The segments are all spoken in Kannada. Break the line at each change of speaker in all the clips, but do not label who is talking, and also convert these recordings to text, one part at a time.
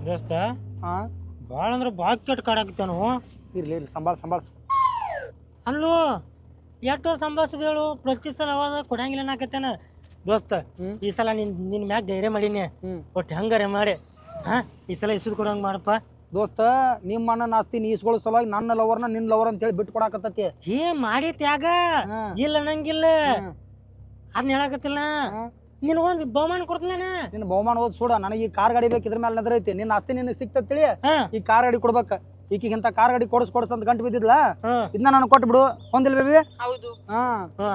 ದೋಸ್ತ
ಹಾಂ
ಭಾಳ ಅಂದ್ರೆ ಭಾಳ ಕೆಟ್ಟ ಕಾಡಾಕತ್ತೇನು.
ಇರ್ಲಿ ಸಂಭಾಳ್ಸು
ಅಲ್ಲೋ ಎಷ್ಟು ಸಂಭಾಳ್ಸೋದು ಹೇಳು, ಪ್ರತಿ ಸಲ ಅವಾಗ ಕೊಡಂಗಿಲ್ಲ ನಾಕತ್ತೇನ. ದೋಸ್ತ ಈ ಸಲ ನಿನ್ನ ಮ್ಯಾಗ ಧೈರ್ಯ ಮಾಡೀನಿ, ಒಟ್ಟು ಹೆಂಗಾರೆ ಮಾಡಿ ಈ ಸಲ ಇಸುದು ಕೊಡಂಗೆ ಮಾಡಪ್ಪ.
ದೋಸ್ತ ನಿಮ್ಮ ಅಣ್ಣನ ಆಸ್ತಿ ನೀ ಇಸ್ಕೊಳ್ಳೋ ಸಲುವಾಗಿ ನನ್ನ ಲವರ್ನ ನಿನ್ನ ಲವರ್ ಅಂತೇಳಿ ಬಿಟ್ಟು ಕೊಡಾಕತ್ತತಿ.
ಮಾಡಿ ತ್ಯಾಗ ಇಲ್ಲ ನಂಗಿಲ್ಲ ಅದನ್ನ ಹೇಳಕತ್ತಿಲ್ಲ. ನಿನಗೊಂದು ಬಹುಮಾನ ಕೊಡ್ತೀನಿ.
ನಿನ್ನ ಬಹುಮಾನ ಓದ್ ಸುಡ, ನನಗೆ ಈ ಕಾರ್ ಗಾಡಿ ಬೇಕು, ಇದ್ರ ಮೇಲೆ ನದ್ರೈತಿ. ನಿನ್ನ ಆಸ್ತಿ ನಿನಗೆ ಸಿಕ್ತತಿ, ಈ ಕಾರ್ ಗಾಡಿ ಕೊಡ್ಬೇಕ. ಈಕಿಗಿಂತ ಕಾರ್ ಗಾಡಿ ಕೊಡ್ಸ್ ಅಂತ ಗಂಟು ಬಿದ್ದಿದ್ಲ, ಇದನ್ನ ನಾನು ಕೊಟ್ಟು ಬಿಡು. ಹೊಂದಿಲ್ ಬೇಬಿ?
ಹೌದು.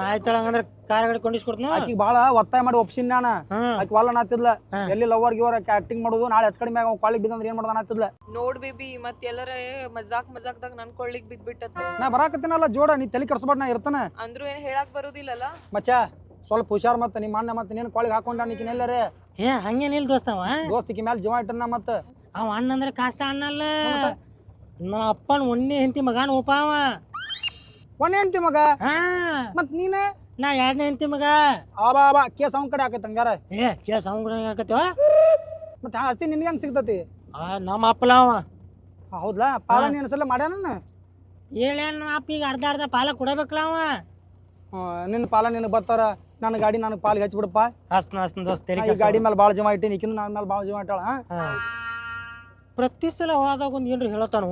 ಆಯ್ತು, ಹಂಗಂದ್ರೆ ಕಾರ್ ಗಾಡಿ ಕೊಂಡಿಸ್ಕೊಡ್ತೀನಿ.
ಆಕಿಗೆ ಭಾಳ ಒತ್ತಾಯ ಮಾಡಿ ಒಪ್ಸಿನ್ ನಾನು. ಆಕಿ ವಲ್ಲ ನಾತಿದ್ಲ, ಎಲ್ಲಿ ಲವರ್ ಗಿವರ್ ಆಕ್ಟಿಂಗ್ ಮಾಡೋದು, ನಾಳೆ ಹೆಚ್ಚು ಕಡಿಮೆ ಕೊಳ್ಳಿಗೆ ಬಿದ್ದಂದ್ರೆ ಏನ್ ಮಾಡೋದ ನಾತಿದ್ಲ.
ನೋಡ್ ಬೇಬಿ, ಮತ್ ಎಲ್ಲರ ಮಜಾಕ್ದಾಗ ನನ್ ಕೊಳ್ಳಿಗ್ ಬಿದ್ಬಿಟ್ಟತ್.
ನಾ ಬರಾಕತ್ತೀನಲ್ಲ ಜೋಡ, ನೀ ತಲೆ ಕೆಡ್ಸ್ಬೇಡ, ನಾ ಇರ್ತಾನೆ.
ಅಂದ್ರೂ ಏನ್ ಹೇಳಕ್ ಬರುದಿಲ್ಲಲ್ಲ
ಮಚ್ಚ. ಸ್ವಲ್ಪ ಹುಷಾರ್, ಮತ್ತೆ ನಿಮ್ಮ ಅಣ್ಣ ಮತ್ತೆ ನೀನು ಕೊಳ್ಳಿಗೆ ಹಾಕೊಂಡ ನಿಕ್ಕಿನ ಎಲ್ಲರೇ.
ಹಂಗೇನಿಲ್ಲ ದೋಸ್ತವ,
ದೋಸ್ತಿಕಿ ಮೇಲೆ ಜೀವ ಇಟ್ಟನ. ಮತ್ತೆ
ಅವ ಅಣ್ಣ ಅಂದ್ರೆ ಕಾಸ ಅಣ್ಣಲ್ಲ, ನಮ್ಮ ಅಪ್ಪನ ಒಣ್ಣೆ ಹೆಂಡತಿ ಮಗಾನ ಒಪ್ಪ. ಅವ
ಒಣ್ಣೆ ಹೆಂಡತಿ ಮಗ? ಮತ್ ನೀನ?
ನಾ ಎರಡನೇ ಹೆಂಡತಿ ಮಗ.
ಆಬಾ ಕೇಸ್ ಅವನ್ ಕಡೆ ಹಾಕೈತೆ ಹಂಗಾರ.
ಕೇಸ್ ಅವನ್ ಕಡೆ ಹಾಕತ್ತೀವ.
ಮತ್ತೆ ಆಸ್ತಿ ನಿನ್ಗೆ ಹೆಂಗ್ ಸಿಗ್ತತಿ?
ನಮ್ಮ ಅಪ್ಪಲ ಅವ.
ಹೌದ್ಲಾ? ಪಾಲ ನೀನು ಸಲ ಮಾಡ್ಯಾನ?
ಹೇಳ ಅಪ್ಪ ಈಗ ಅರ್ಧ ಪಾಲ ಕೊಡಬೇಕಲ್ಲ ಅವ.
ನಿನ್ನ ಪಾಲ ನಿನಗೆ ಬರ್ತಾರ, ನನ್ನ ಗಾಡಿ ನನಗೆ ಪಾಲಿಗೆ ಹಚ್ಬಿಡಪ್ಪ.
ಹಸ್ನ ದೋಸ್ತ,
ಈ ಗಾಡಿ ಮೇಲೆ ಭಾಳ ಜಮಾ ಇಟ್ಟಿನಿ, ಈಕಿನ ನನ್ನ ಮೇಲೆ ಭಾಳ ಜಮಾ ಇಟ್ಟಾಳ.
ಪ್ರತಿ ಸಲ ಹೋದಾಗ ಒಂದು ಏನ್ರಿ ಹೇಳತಾನು.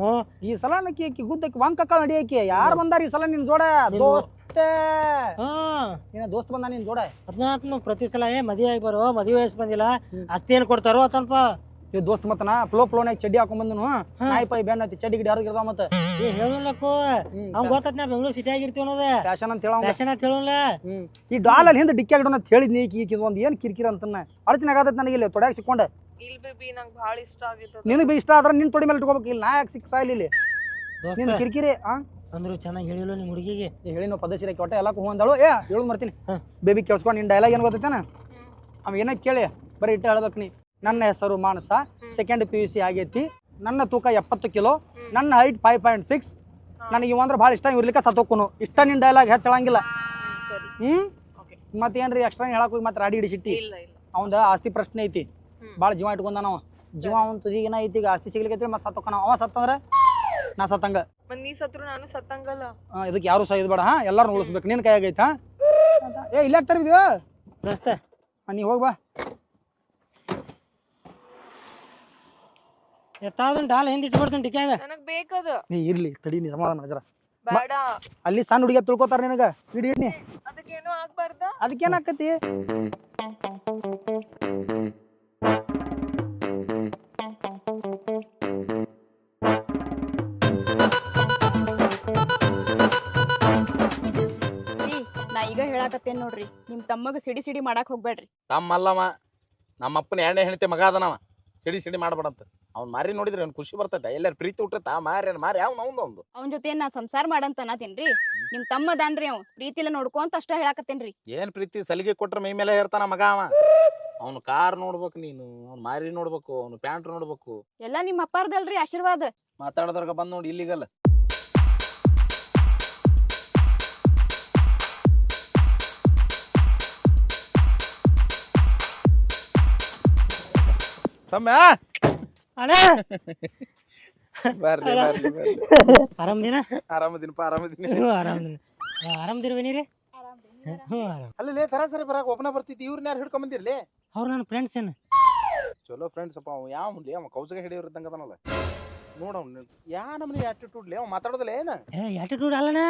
ಈ ಸಲ ನಕ್ಕಿ ಗುದ್ದಕ್ಕೆ ವಂಕ ಕಾಳ ನಡಿಯಕ್ಕೆ ಯಾರು ಬಂದಾರ ಈ ಸಲ ನಿನ್ ಜೋಡ? ದೋಸ್ತೆ ದೋಸ್ತ್ ಬಂದ ನಿನ್ ಜೋಡ.
ಅದನ್ನ ಪ್ರತಿ ಸಲ ಮದುವೆ ಆಗಿ ಬರೋ, ಮದುವೆ ವಯಸ್ಸು ಬಂದಿಲ್ಲ, ಅಷ್ಟೇ ಏನ್ ಕೊಡ್ತಾರೋ ಸ್ವಲ್ಪ.
ದೋಸ್ತ್ ಮತ್ತನ ಫ್ಲೋನಾಗ ಚಡ್ಡಿ ಹಾಕೊಂಡ್ ಬಂದನು, ನಾಯಿ ಪೈ ಬೆನ್ ಐತಿ, ಚಡ್ಡಿ ಗಿಡಿ ಯಾರು ಇರ್ತಾವ. ಮತ್ತೆ
ಹೇಳಲಕ್ಕು ಅವ್ನು ಗೊತ್ತತ್ ನಾ ಬೆಂಗಳೂರು ಸಿಟಿ ಆಗಿರ್ತೀವಿ ಅನ್ನೋದೇ
ಫ್ಯಾಷನ್ ಅಂತ ಹೇಳ.
ಫ್ಯಾಷನ್ ಅಂತ ಹೇಳಲ್ಲ.
ಈ ಡಾಲಲ್ಲಿ ಹಿಂದೆ ಡಿಕ್ಕಿ ಆಗಿಡೋಣ ಅಂತ ಹೇಳಿದ್ನಿ. ಈಗ ಒಂದು ಏನ್ ಕಿರಿಕಿರಿ ಅಂತನ್ನ ಅಳಚಿನ ಆಗತ್ತ ನನಗೆ. ಇಲ್ಲಿ ತೊಡ್ಯಾಗ ಸಿಕ್ಕೊಂಡೆ.
ಇಲ್ ಬೇಬಿ, ನಂಗೆ ಭಾಳ ಇಷ್ಟ ಆಗಿತ್ತು.
ನಿನಗೆ ಇಷ್ಟ ಆದ್ರೆ ನಿನ್ ತೊಡಿ ಮೇಲೆ ಇಟ್ಕೋಬೇಕು. ಇಲ್ಲಿ ನಾ ಯಾಕೆ ಸಿಕ್ ಸಾಯಿಲ್ ಇಲ್ಲಿ ನಿನ್ ಕಿರಿಕಿರಿ.
ಅಂದ್ರು ಚೆನ್ನಾಗಿ ಹೇಳಿಲ್ಲ ನಿಮ್ಮ ಹುಡುಗಿಗೆ.
ಹೇಳಿ ನಾವು ಪದಸಿರ ಒಟ್ಟ ಎಲ್ಲ ಹೂ ಅಂದಳು. ಹೇಳು ಮರ್ತೀನಿ ಬೇಬಿ, ಕೇಳಿಸ್ಕೊಂಡು ನಿನ್ ಡೈಲಾಗ್ ಏನು ಗೊತ್ತೈತೇನ? ಅವ ಏನ ಕೇಳಿ ಬರೀ ಇಟ್ಟು ಹೇಳ್ಬೇಕು ನೀ. ನನ್ನ ಹೆಸರು ಮಾನಸ, ಸೆಕೆಂಡ್ PUC ಆಗೈತಿ, ನನ್ನ ತೂಕ 70 ಕಿಲೋ, ನನ್ನ ಹೈಟ್ 5.6, ನನಗೆ ಇವ ಅಂದ್ರೆ ಭಾಳ ಇಷ್ಟ, ಇರ್ಲಿಕ್ಕೆ ಸತ್ತೋಕ್ಕನು ಇಷ್ಟ. ನಿನ್ ಡೈಲಾಗ್ ಹೆಚ್ಚಳಂಗಿಲ್ಲ. ಮತ್ತೇನ್ರಿ ಎಕ್ಸ್ಟ್ರಾ ಹೇಳಕ್ ಹೋಗಿ ಮತ್ತೆ ರಾಡಿ ಹಿಡಿ ಸಿಟ್ಟಿ. ಅವಂದ ಆಸ್ತಿ ಪ್ರಶ್ನೆ ಐತಿ, ಭಾಳ ಜೀವ ಇಟ್ಕೊಂಡ ನಾವು. ಜೀವ ಅವಂತ ಈಗಿನ ಐತಿ, ಈಗ ಆಸ್ತಿ ಸಿಗ್ಲಿಕ್ಕೆ ಮತ್ತೆ ಸತ್ತೋಕ್ಕನ. ಅವ ಸತ್ತಂದ್ರೆ ನಾ ಸತ್ತಂಗ,
ನೀ ಸತ್ರು ನಾನು ಸತ್ತಂಗಲ್ಲ.
ಇದಕ್ಕೆ ಯಾರು ಸಹ ಇದು ಬೇಡ. ಎಲ್ಲಾರು ಉಳಿಸ್ಬೇಕು, ನಿನ್ ಕೈಯಾಗೈತಾ? ಇಲ್ಲ ತರಬಿದ್ಯೋ
ದೋಸ್ತ,
ನೀ ಹೋಗ್ಬಾ.
ಎತ್ತಾದನ್ ಡಾಲ್ ಹಿಂದೆ ಇಟ್ಬಿಡ್ತೀನಿ ಟಿಕ್ಯಾಗ.
ನನಗ್ ಬೇಕದ.
ನೀ ಇರ್ಲಿ ತಡಿ, ನೀ ಸಮಾಧಾನ ಜರ.
ಬೇಡ,
ಅಲ್ಲಿ ಸಣ್ಣ ಹುಡುಗ ತಿಳ್ಕೊತಾರ ನಿನಗ. ಇಡಿ ನೀ
ಅದಕ್ಕೇನು ಆಗ್ಬಾರ್ದ?
ಅದಕ್ಕೇನ್ ಆಕತಿ?
ನಾ ಈಗ ಹೇಳಾಕತ್ತೇನ್ ನೋಡ್ರಿ, ನಿಮ್ ತಮ್ಮಗ ಸಿಡಿ ಮಾಡಾಕ್ ಹೋಗ್ಬೇಡ್ರಿ.
ತಮ್ಮಲ್ಲವ, ನಮ್ಮಪ್ಪನ ಎರಡನೇ ಹೆಣ್ತಿ ಮಗ ಅದನವ. ಸಿಡಿ ಮಾಡ್ಬೇಡಂತ. ಅವ್ನು ಮಾರಿ ನೋಡಿದ್ರೆ ಅವ್ನು ಖುಷಿ ಬರ್ತೈತೆ. ಎಲ್ಲಾರು ಪ್ರೀತಿ ಹುಟ್ಟತ್ತ ಮಾರಿ ಅವ್ನು ಅವನ
ಜೊತೆ ನಾ ಸಂಸಾರ ಮಾಡಂತ ಅನ್ನತೇನ್ರಿ. ನಿಮ್ ತಮ್ಮದಾನ್ರಿ, ಅವ್ ಪ್ರೀತಿಲ ನೋಡ್ಕೊಂತ ಅಷ್ಟ ಹೇಳಾಕತ್ತೇನ್ರಿ.
ಏನ್ ಪ್ರೀತಿ? ಸಲಿಗೆ ಕೊಟ್ರೆ ಮೈ ಮೇಲೆ ಇರ್ತಾನ ಮಗ ಅವ. ಅವ್ನು ಕಾರ್ ನೋಡ್ಬೇಕು ನೀನು, ಅವ್ನು ಮಾರಿ ನೋಡ್ಬೇಕು, ಅವ್ನು ಪ್ಯಾಂಟ್ ನೋಡ್ಬೇಕು.
ಎಲ್ಲಾ ನಿಮ್ ಅಪ್ಪಾರ್ದಲ್ರಿ ಆಶೀರ್ವಾದ.
ಮಾತಾಡೋದ್ರಾಗ ಬಂದ್ ನೋಡಿ ಇಲ್ಲಿಗಲ್ಲ. ತಮ್ಮ
ಅಣ್ಣ
ಬರ್ಲಿ
ಆರಾಮದಿನ?
ಆರಾಮದಿನಪ್ಪ, ಆರಾಮದಿನಿ.
ಆರಾಮದಿರ್ಬೇನಿರಿ?
ಅಲ್ಲಿ ಸರಿ ಬರಾಕ ಒಬ್ಬನ ಬರ್ತಿದ್ದಿ. ಇವ್ರನ್ನ ಯಾರು ಹಿಡ್ಕೊಂಡ್ ಬಂದಿರ್ಲಿ?
ಅವ್ರು ನನ್ನ ಫ್ರೆಂಡ್ಸ್ ಏನು
ಚಲೋ ಫ್ರೆಂಡ್ಸ್ ಅಪ್ಪ. ಅವ ಯಾವ ಅವ ಕೌಸಗ ಹಿಡಿಯೋರ್ ಇದ್ದಂಗ ಅದನಲ್ಲ. ನೋಡ ಅವ್ನು ಯಾ ನಮ್ನಿ ಆಟಿಟ್ಯೂಡ್ ಲೇ. ಅವ ಮಾತಾಡೋದಿಲ್ಲ ಏನ?
ಆಟಿಟ್ಯೂಡ್ ಅಲ್ಲಣ್ಣ,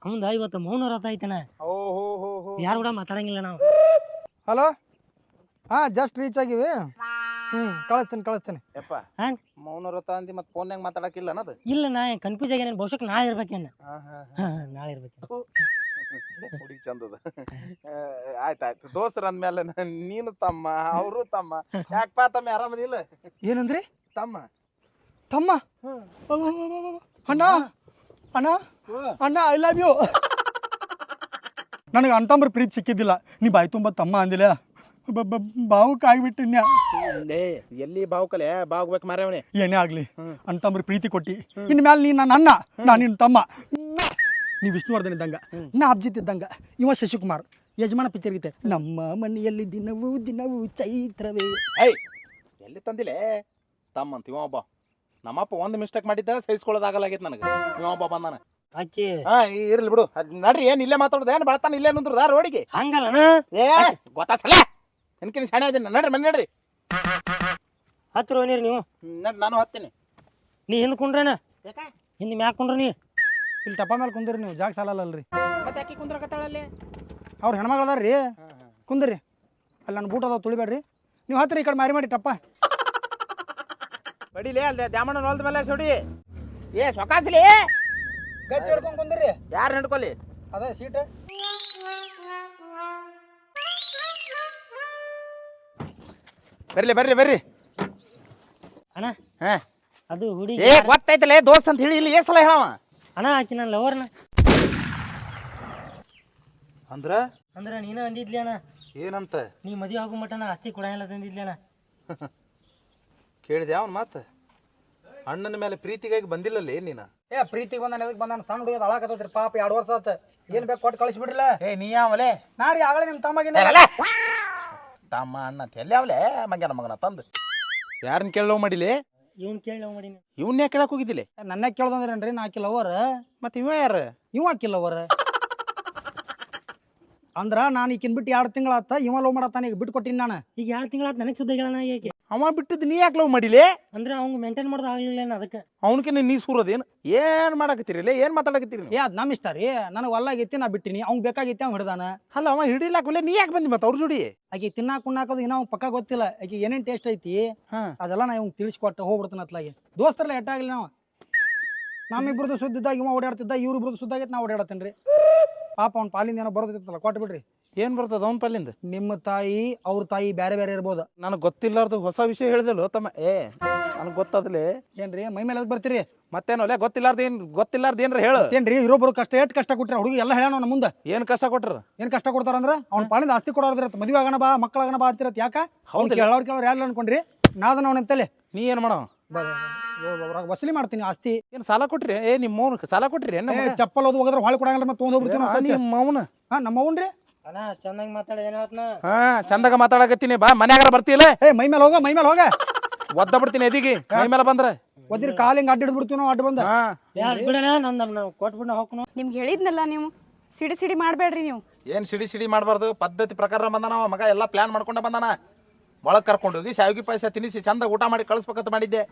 ಅವಂದ ಇವತ್ತು ಮೌನ ವ್ರತ ಐತನ.
ಓಹೋ,
ಯಾರು ಕೂಡ ಮಾತಾಡಂಗಿಲ್ಲ ನಾವು.
ಹಲೋ, ಜಸ್ಟ್ ರೀಚ್ ಆಗಿವಿ. ಕಳಿಸ್ತೇನೆ.
ಯಪ್ಪ, ಮೌನ ವ್ರತ ಅಂದಿ ಮತ್ತೆ ಫೋನ್ಯಾಗ ಮಾತಾಡಕಿಲ್ಲ ಅನ್ನೋದು?
ಇಲ್ಲ, ನಾ ಕನ್ಫ್ಯೂಸ್ ಆಗ್ಯಾನ. ಬಹುಶಃ ನಾಳೆ ಇರ್ಬೇಕೇನ. ನಾಳೆ ಇರ್ಬೇಕು.
ಹುಡುಗಿ ಚಂದದ. ಆಯ್ತಾಯ್ತು, ದೋಸ್ತರ ಅಂದ್ಮೇಲೆ ನೀನು ತಮ್ಮ, ಅವರು ತಮ್ಮ. ಯಾಕಪ್ಪ ತಮ್ಮ ಆರಾಮದಿಲ್ಲ?
ಏನಂದ್ರಿ?
ತಮ್ಮ
ಅಣ್ಣ ಐ ಲವ್ ಯು. ನನಗೆ ಅಂತಂಬ್ರ ಪ್ರೀತಿ ಸಿಕ್ಕಿದ್ದಿಲ್ಲ. ನೀ ಬಾಯಿ ತುಂಬ ತಮ್ಮ ಅಂದಿಲ್ಲ, ಬಾವುಕ ಆಗಿಬಿಟ್ಟಿನ್ಯಾ.
ಎಲ್ಲಿ ಬಾವುಕಲೆ ಬಾವುಗ್ಬೇಕು ಮಾರವನೇ.
ಏನೇ ಆಗ್ಲಿ, ಅಂತಂಬ್ರ ಪ್ರೀತಿ ಕೊಟ್ಟಿ. ಇನ್ ಮ್ಯಾಲ ನೀ ನನ್ನ ಅಣ್ಣ, ನಾನು ನಿನ್ನ ತಮ್ಮ. ನೀ ವಿಷ್ಣುವರ್ಧನ್ ಇದ್ದಂಗ, ನಾ ಅಭಿಜಿತ್ ಇದ್ದಂಗ, ಇವ ಶಶಿಕುಮಾರ್. ಯಜಮಾನ ಪಿಕ್ಚರ್ ಗೀತೆ, ನಮ್ಮ ಮನೆಯಲ್ಲಿ ದಿನವೂ ಚೈತ್ರವೇ.
ಎಲ್ಲಿ ತಂದಿಲೆ? ತಮ್ಮ ಅಂತ ಇವ ಒಬ್ಬ ನಮ್ಮಪ್ಪ ಒಂದು ಮಿಸ್ಟೇಕ್ ಮಾಡಿದ್ದ ಸಹಿಸ್ಕೊಳ್ಳೋದಾಗಲಾಗೈತೆ ನನಗೆ ಇವ ಒಬ್ಬ ಬಂದಾನ
ಆಕಿ
ಇರ್ಲಿ ಬಿಡು ಅದ್ ನಡ್ರಿ ಏನ್ ಇಲ್ಲೇ ಮಾತಾಡೋದು ಏನ್ ಬೆಳತಾನ ಇಲ್ಲೇ ನಿಂದ್ರದ ರೋಡಿಗೆ
ಹಂಗಲ್ಲಣ
ಏ ಗೊತ್ತಾಸಲ ಎನ್ಕಿನ ಶಾಣೆ ಅದೀನಿ ನಡ್ರಿ ಮನೆ ನಡ್ರಿ
ಹತ್ರ ಹೋಗಿರಿ ನೀವು
ನಡ್ರಿ ನಾನು ಹತ್ತೀನಿ
ನೀ ಹಿಂದ್ ಕುಂಡ್ರೇನ ಹಿಂದ್ ಮ್ಯಾಕ್ ಕುಂಡ್ರ ನೀ
ಇಲ್ಲಿ ಟಪ್ಪ ಮೇಲೆ ಕುಂದ್ರಿ ನೀವು ಜಾಗ ಸಾಲಲ್ಲಲ್ರಿ
ಮತ್ತೆ ಯಾಕೆ ಕುಂದ್ರಕತ್ತಾಳಲ್ಲಿ
ಅವ್ರು ಹೆಣ್ಮಗಳು ಅದಾರ ರೀ ಕುಂದ್ರಿ ಅಲ್ಲಿ ನನ್ನ ಬೂಟ್ ಅದಾವ ತುಳಿಬೇಡ್ರಿ ನೀವು ಹತ್ತಿರ ಈ ಕಡೆ ಮಾರಿ ಮಾಡಿ ಟಪ್ಪ
ಬಡಿಲೇ ಅಲ್ದೆ ದ್ಯಾಮಣ್ಣ ಹೊಲ್ದ ಮೇಲೆ ಸೊಡಿ ಏ ಸೊಕಾಸ್ಲಿ
ಗಚ್ಚಿ ಹಿಡ್ಕೊಂಡು ಕುಂದ್ರಿ
ಯಾರು ನಡ್ಕೊಲಿ
ಅದೇ ಸೀಟ್
ಬರ್ಲಿ ಬರ್ರಿ ಬರ್ರಿ
ಅಣ್ಣ
ಹಾ
ಅದು ಹುಡುಗಿ
ಏ ಗೊತ್ತೈತಲ್ಲ ದೋಸ್ತ್ ಅಂತ ಹೇಳಿ ಇಲ್ಲಿ ಏ ಸಲ ಹೇಳವ
ಅಣ್ಣ ಆಕಿ ನನ್ನ ಲವರ್ನ
ಅಂದ್ರ
ಅಂದ್ರ ನೀನ ಅಂದಿದ್ಲಿ ಅಣ್ಣ
ಏನಂತ
ನೀ ಮದುವೆ ಆಗೋ ಮಟನ ಆಸ್ತಿ ಕೊಡಂಗಿಲ್ಲ ತಂದಿದ್ಲಿ ಅಣ್ಣ
ಕೇಳಿದೆ ಅವನ್ ಮಾತು ಅಣ್ಣನ ಮೇಲೆ ಪ್ರೀತಿಗಾಗಿ ಬಂದಿಲ್ಲಲ್ಲಿ ನೀನ
ಏ ಪ್ರೀತಿಗೆ ಬಂದಾನ ಎದಕ್ಕೆ ಬಂದಾನ ಸಣ್ಣ ಹುಡುಗದ ಹಾಳಾಕತ್ತೈತ್ರಿ ಪಾಪ 2 ವರ್ಷ ಆತ ಏನ್ ಬೇಕು ಕೊಟ್ಟು ಕಳಿಸ್ಬಿಡ್ರಲ್ಲ
ಏ ನೀ ಯಾವಲೆ
ನಾ ರೀ ಆಗಲೇ ನಿಮ್ಮ ತಮ್ಮಗಿನ
ತಮ್ಮ ಅಣ್ಣ ಎಲ್ಲಿ ಅವಲೆ ಮಂಗ್ಯಾನ ಮಗನ ತಂದು ಯಾರನ್ನ ಕೇಳೋ ಮಾಡಿಲಿ
ಇವ್ನ್ ಕೇಳಿ ಲವ್ ಮಾಡೀನಿ
ಇವನ್ನೇ ಕೇಳಕ್ ಹೋಗಿದ್ದಿಲ್ಲ
ನನ್ನ ಕೇಳ್ದಂದ್ರೇನ್ರಿ ನಾ ಆಕಿ ಲವರ್
ಮತ್ತೆ ಇವ ಯಾರು
ಇವ ಆಕಿ ಲವರ್ ಅಂದ್ರ ನಾನು ಈಕಿನ್ ಬಿಟ್ಟು 2 ತಿಂಗಳಾತ ಇವ ಲವ್ ಮಾಡತ್ತಾನ ಈಗ ಬಿಟ್ಟು ಕೊಟ್ಟಿನಿ ನಾನು
ಈಗ 2 ತಿಂಗಳಾತ್ ನನಗೆ ಸುದ್ದಿ ಹೇಳಣ ಯಾಕೆ
ಅವ ಬಿಟ್ಟಿದ್ದು ನೀ ಯಾಕೆ ಲವ್ ಮಾಡಿಲಿ
ಅಂದ್ರೆ ಅವ್ನು ಮೇಂಟೈನ್ ಮಾಡೋದು ಆಗ್ಲಿಲ್ಲ ಅದಕ್ಕೆ
ಅವನಕಿನ್ನ ನೀ ಸೂರೋದೇನು ಏನ್ ಮಾಡಕತ್ತೀರಿ ಏನ್ ಮಾತಾಡಕತ್ತೀರಿ
ಏ ಅದ್ ನಮ್ಮ ಇಷ್ಟ ರೀ ನನಗೆ ಒಲ್ಲಾಗೈತಿ ನಾ ಬಿಟ್ಟಿನಿ ಅವ್ನ್ ಬೇಕಾಗೈತಿ ಅವ್ನು ಹಿಡ್ದಾನ
ಅಲ್ಲ ಅವ ಹಿಡಿಲಾಕಲೆ ನೀ ಯಾಕೆ ಬಂದಿ ಮತ್ತೆ ಅವ್ರ ಜೋಡಿ
ಆಕಿ ತಿನ್ನಾಕ ಉಣ್ಣಾಕೋದು ಇನ್ನೂ ಅವ್ನು ಪಕ್ಕ ಗೊತ್ತಿಲ್ಲ ಆಕಿ ಏನೇನ್ ಟೇಸ್ಟ್ ಐತಿ
ಹಾ
ಅದೆಲ್ಲ ನಾ ಇವ್ನು ತಿಳಿಸ್ಕೊಟ್ಟು ಹೋಗ್ಬಿಡ್ತಾನ ಅತ್ಲಾಗಿ ದೋಸ್ತರಲ್ಲ ಎಟ್ಟಾಗಲಿ ನಾವು ನಮ್ಮಿಬ್ರದ್ದು ಸುದ್ದಿದ್ದಾಗ ಇವ ಓಡಾಡ್ತಿದ್ದ ಇವ್ರಿಬ್ರದ್ದು ಸುದ್ದಾಗೈತಿ ನಾ ಓಡಾಡತ್ತೇನೆ ರೀ ಪಾಪ ಅವ್ನ ಪಾಲಿಂದ ಏನೋ ಬರೋದಿತ್ತಲ್ಲ ಕೊಟ್ಟು ಬಿಡ್ರಿ
ಏನ್ ಬರ್ತದ ಅವನ ಪಲ್ಲಿಂದ
ನಿಮ್ಮ ತಾಯಿ ಅವ್ರ ತಾಯಿ ಬೇರೆ ಬೇರೆ ಇರ್ಬೋದು
ನನಗೆ ಗೊತ್ತಿಲ್ಲಾರ್ದು ಹೊಸ ವಿಷಯ ಹೇಳಿದಲ್ಲ ತಮ್ಮ ಏ ನನಗೆ ಗೊತ್ತಾದ್ಲಿ
ಏನ್ರಿ ಮೈ ಮೇಲೆ ಎದಕ್ ಬರ್ತೀರಿ
ಮತ್ತೇನು ಅಲ್ಲೇ ಗೊತ್ತಿಲ್ಲಾರ್ದು ಏನ್ರ ಹೇಳು
ಏನ್ರಿ ಇರೋಬ್ರು ಕಷ್ಟ ಎಷ್ಟು ಕಷ್ಟ ಕೊಟ್ರಿ ಹುಡುಗಿ ಎಲ್ಲ ಹೇಳ್ಯಾನ ನಮ್ಮ ಮುಂದೆ
ಏನ್ ಕಷ್ಟ ಕೊಟ್ರ
ಏನ್ ಕಷ್ಟ ಕೊಡ್ತಾರಂದ್ರ ಅವ್ನ ಪಾಲಿಂದ ಆಸ್ತಿ ಕೊಡೋದಿರತ್ತ ಮದುವೆ ಆಗೋಣ ಬಾ ಮಕ್ಕಳಾಗಣ ಬಾ ಅಂತಿರತ್ ಯಾಕ ಅವ್ನು
ಹೌದಲ್ಲ?
ಕೇಳೋರ್ ಯಾರು ಅನ್ಕೊಂಡ್ರಿ ನಾದನ ಅವನಂತಲೆ
ನೀ ಏನ್ ಮಾಡೋ
ವಸೂಲಿ ಮಾಡ್ತೀನಿ ಆಸ್ತಿ
ಏನ್ ಸಾಲ ಕೊಟ್ರಿ ಏ ನಿಮ್ಮ ಮೌನ ಸಾಲ ಕೊಟ್ರಿ ಏನ್
ಏ, ಚಪ್ಪಲ್ ಅದು ಹೋಗಿದ್ರೆ ಹೊಳೆ ಕೊಡಂಗಿಲ್ಲ ಮತ್ತೆ ತೊಗೊಂಡೋಗ್ಬಿಡ್ತೀನಿ
ನಿಮ್ಮ ಮೌನ
ಹಾ ನಮ್ಮ ಅವ್ನ್ರಿ
ಅಣ್ಣ ಚೆನ್ನಾಗಿ ಮಾತಾಡ ಏನಾತ್ನ
ಹಾ ಚಂದಾಗ ಮಾತಾಡಕತ್ತೀನಿ ಬಾ ಮನ್ಯಾಗಾರ ಬರ್ತೀಯಲ್ಲ
ಏ ಮೈ ಮೇಲೆ ಹೋಗ ಮೈ ಮೇಲೆ ಹೋಗ
ಒದ್ದ ಬಿಡ್ತೀನಿ ಎದಿಗೆ ಮೈ ಮೇಲೆ ಬಂದ್ರ
ಒದ್ದಿರ್ ಕಾಲಿಂಗ್ ಅಡ್ಡ ಹಿಡ್ಬಿಡ್ತೀವಿ ನಾವು ಅಡ್ಡ ಬಂದ
ಹಾ
ಯಾರು ಬಿಡಣ ನನ್ನ ಕೊಟ್ಬಿಟ್ಟು ಹೋಗ್ನು
ನಿಮ್ಗೆ ಹೇಳಿದ್ನಲ್ಲ ನೀವು ಸಿಡಿ ಸಿಡಿ ಮಾಡಬೇಡ್ರಿ ನೀವು.
ಏನ್ ಸಿಡಿ ಮಾಡಬಾರ್ದು ಪದ್ಧತಿ ಪ್ರಕಾರ ಬಂದಾನ ಅವ ಮಗ ಎಲ್ಲ ಪ್ಲಾನ್ ಮಾಡ್ಕೊಂಡ ಬಂದಾನ ಒಳಗೆ ಕರ್ಕೊಂಡು ಹೋಗಿ ಶಾವಿಗೆ ಪಾಯಸ ತಿನ್ನಿಸಿ ಚಂದ ಊಟ ಮಾಡಿ ಕಳಿಸ್ಬೇಕಂತ ಮಾಡಿದ್ದೆ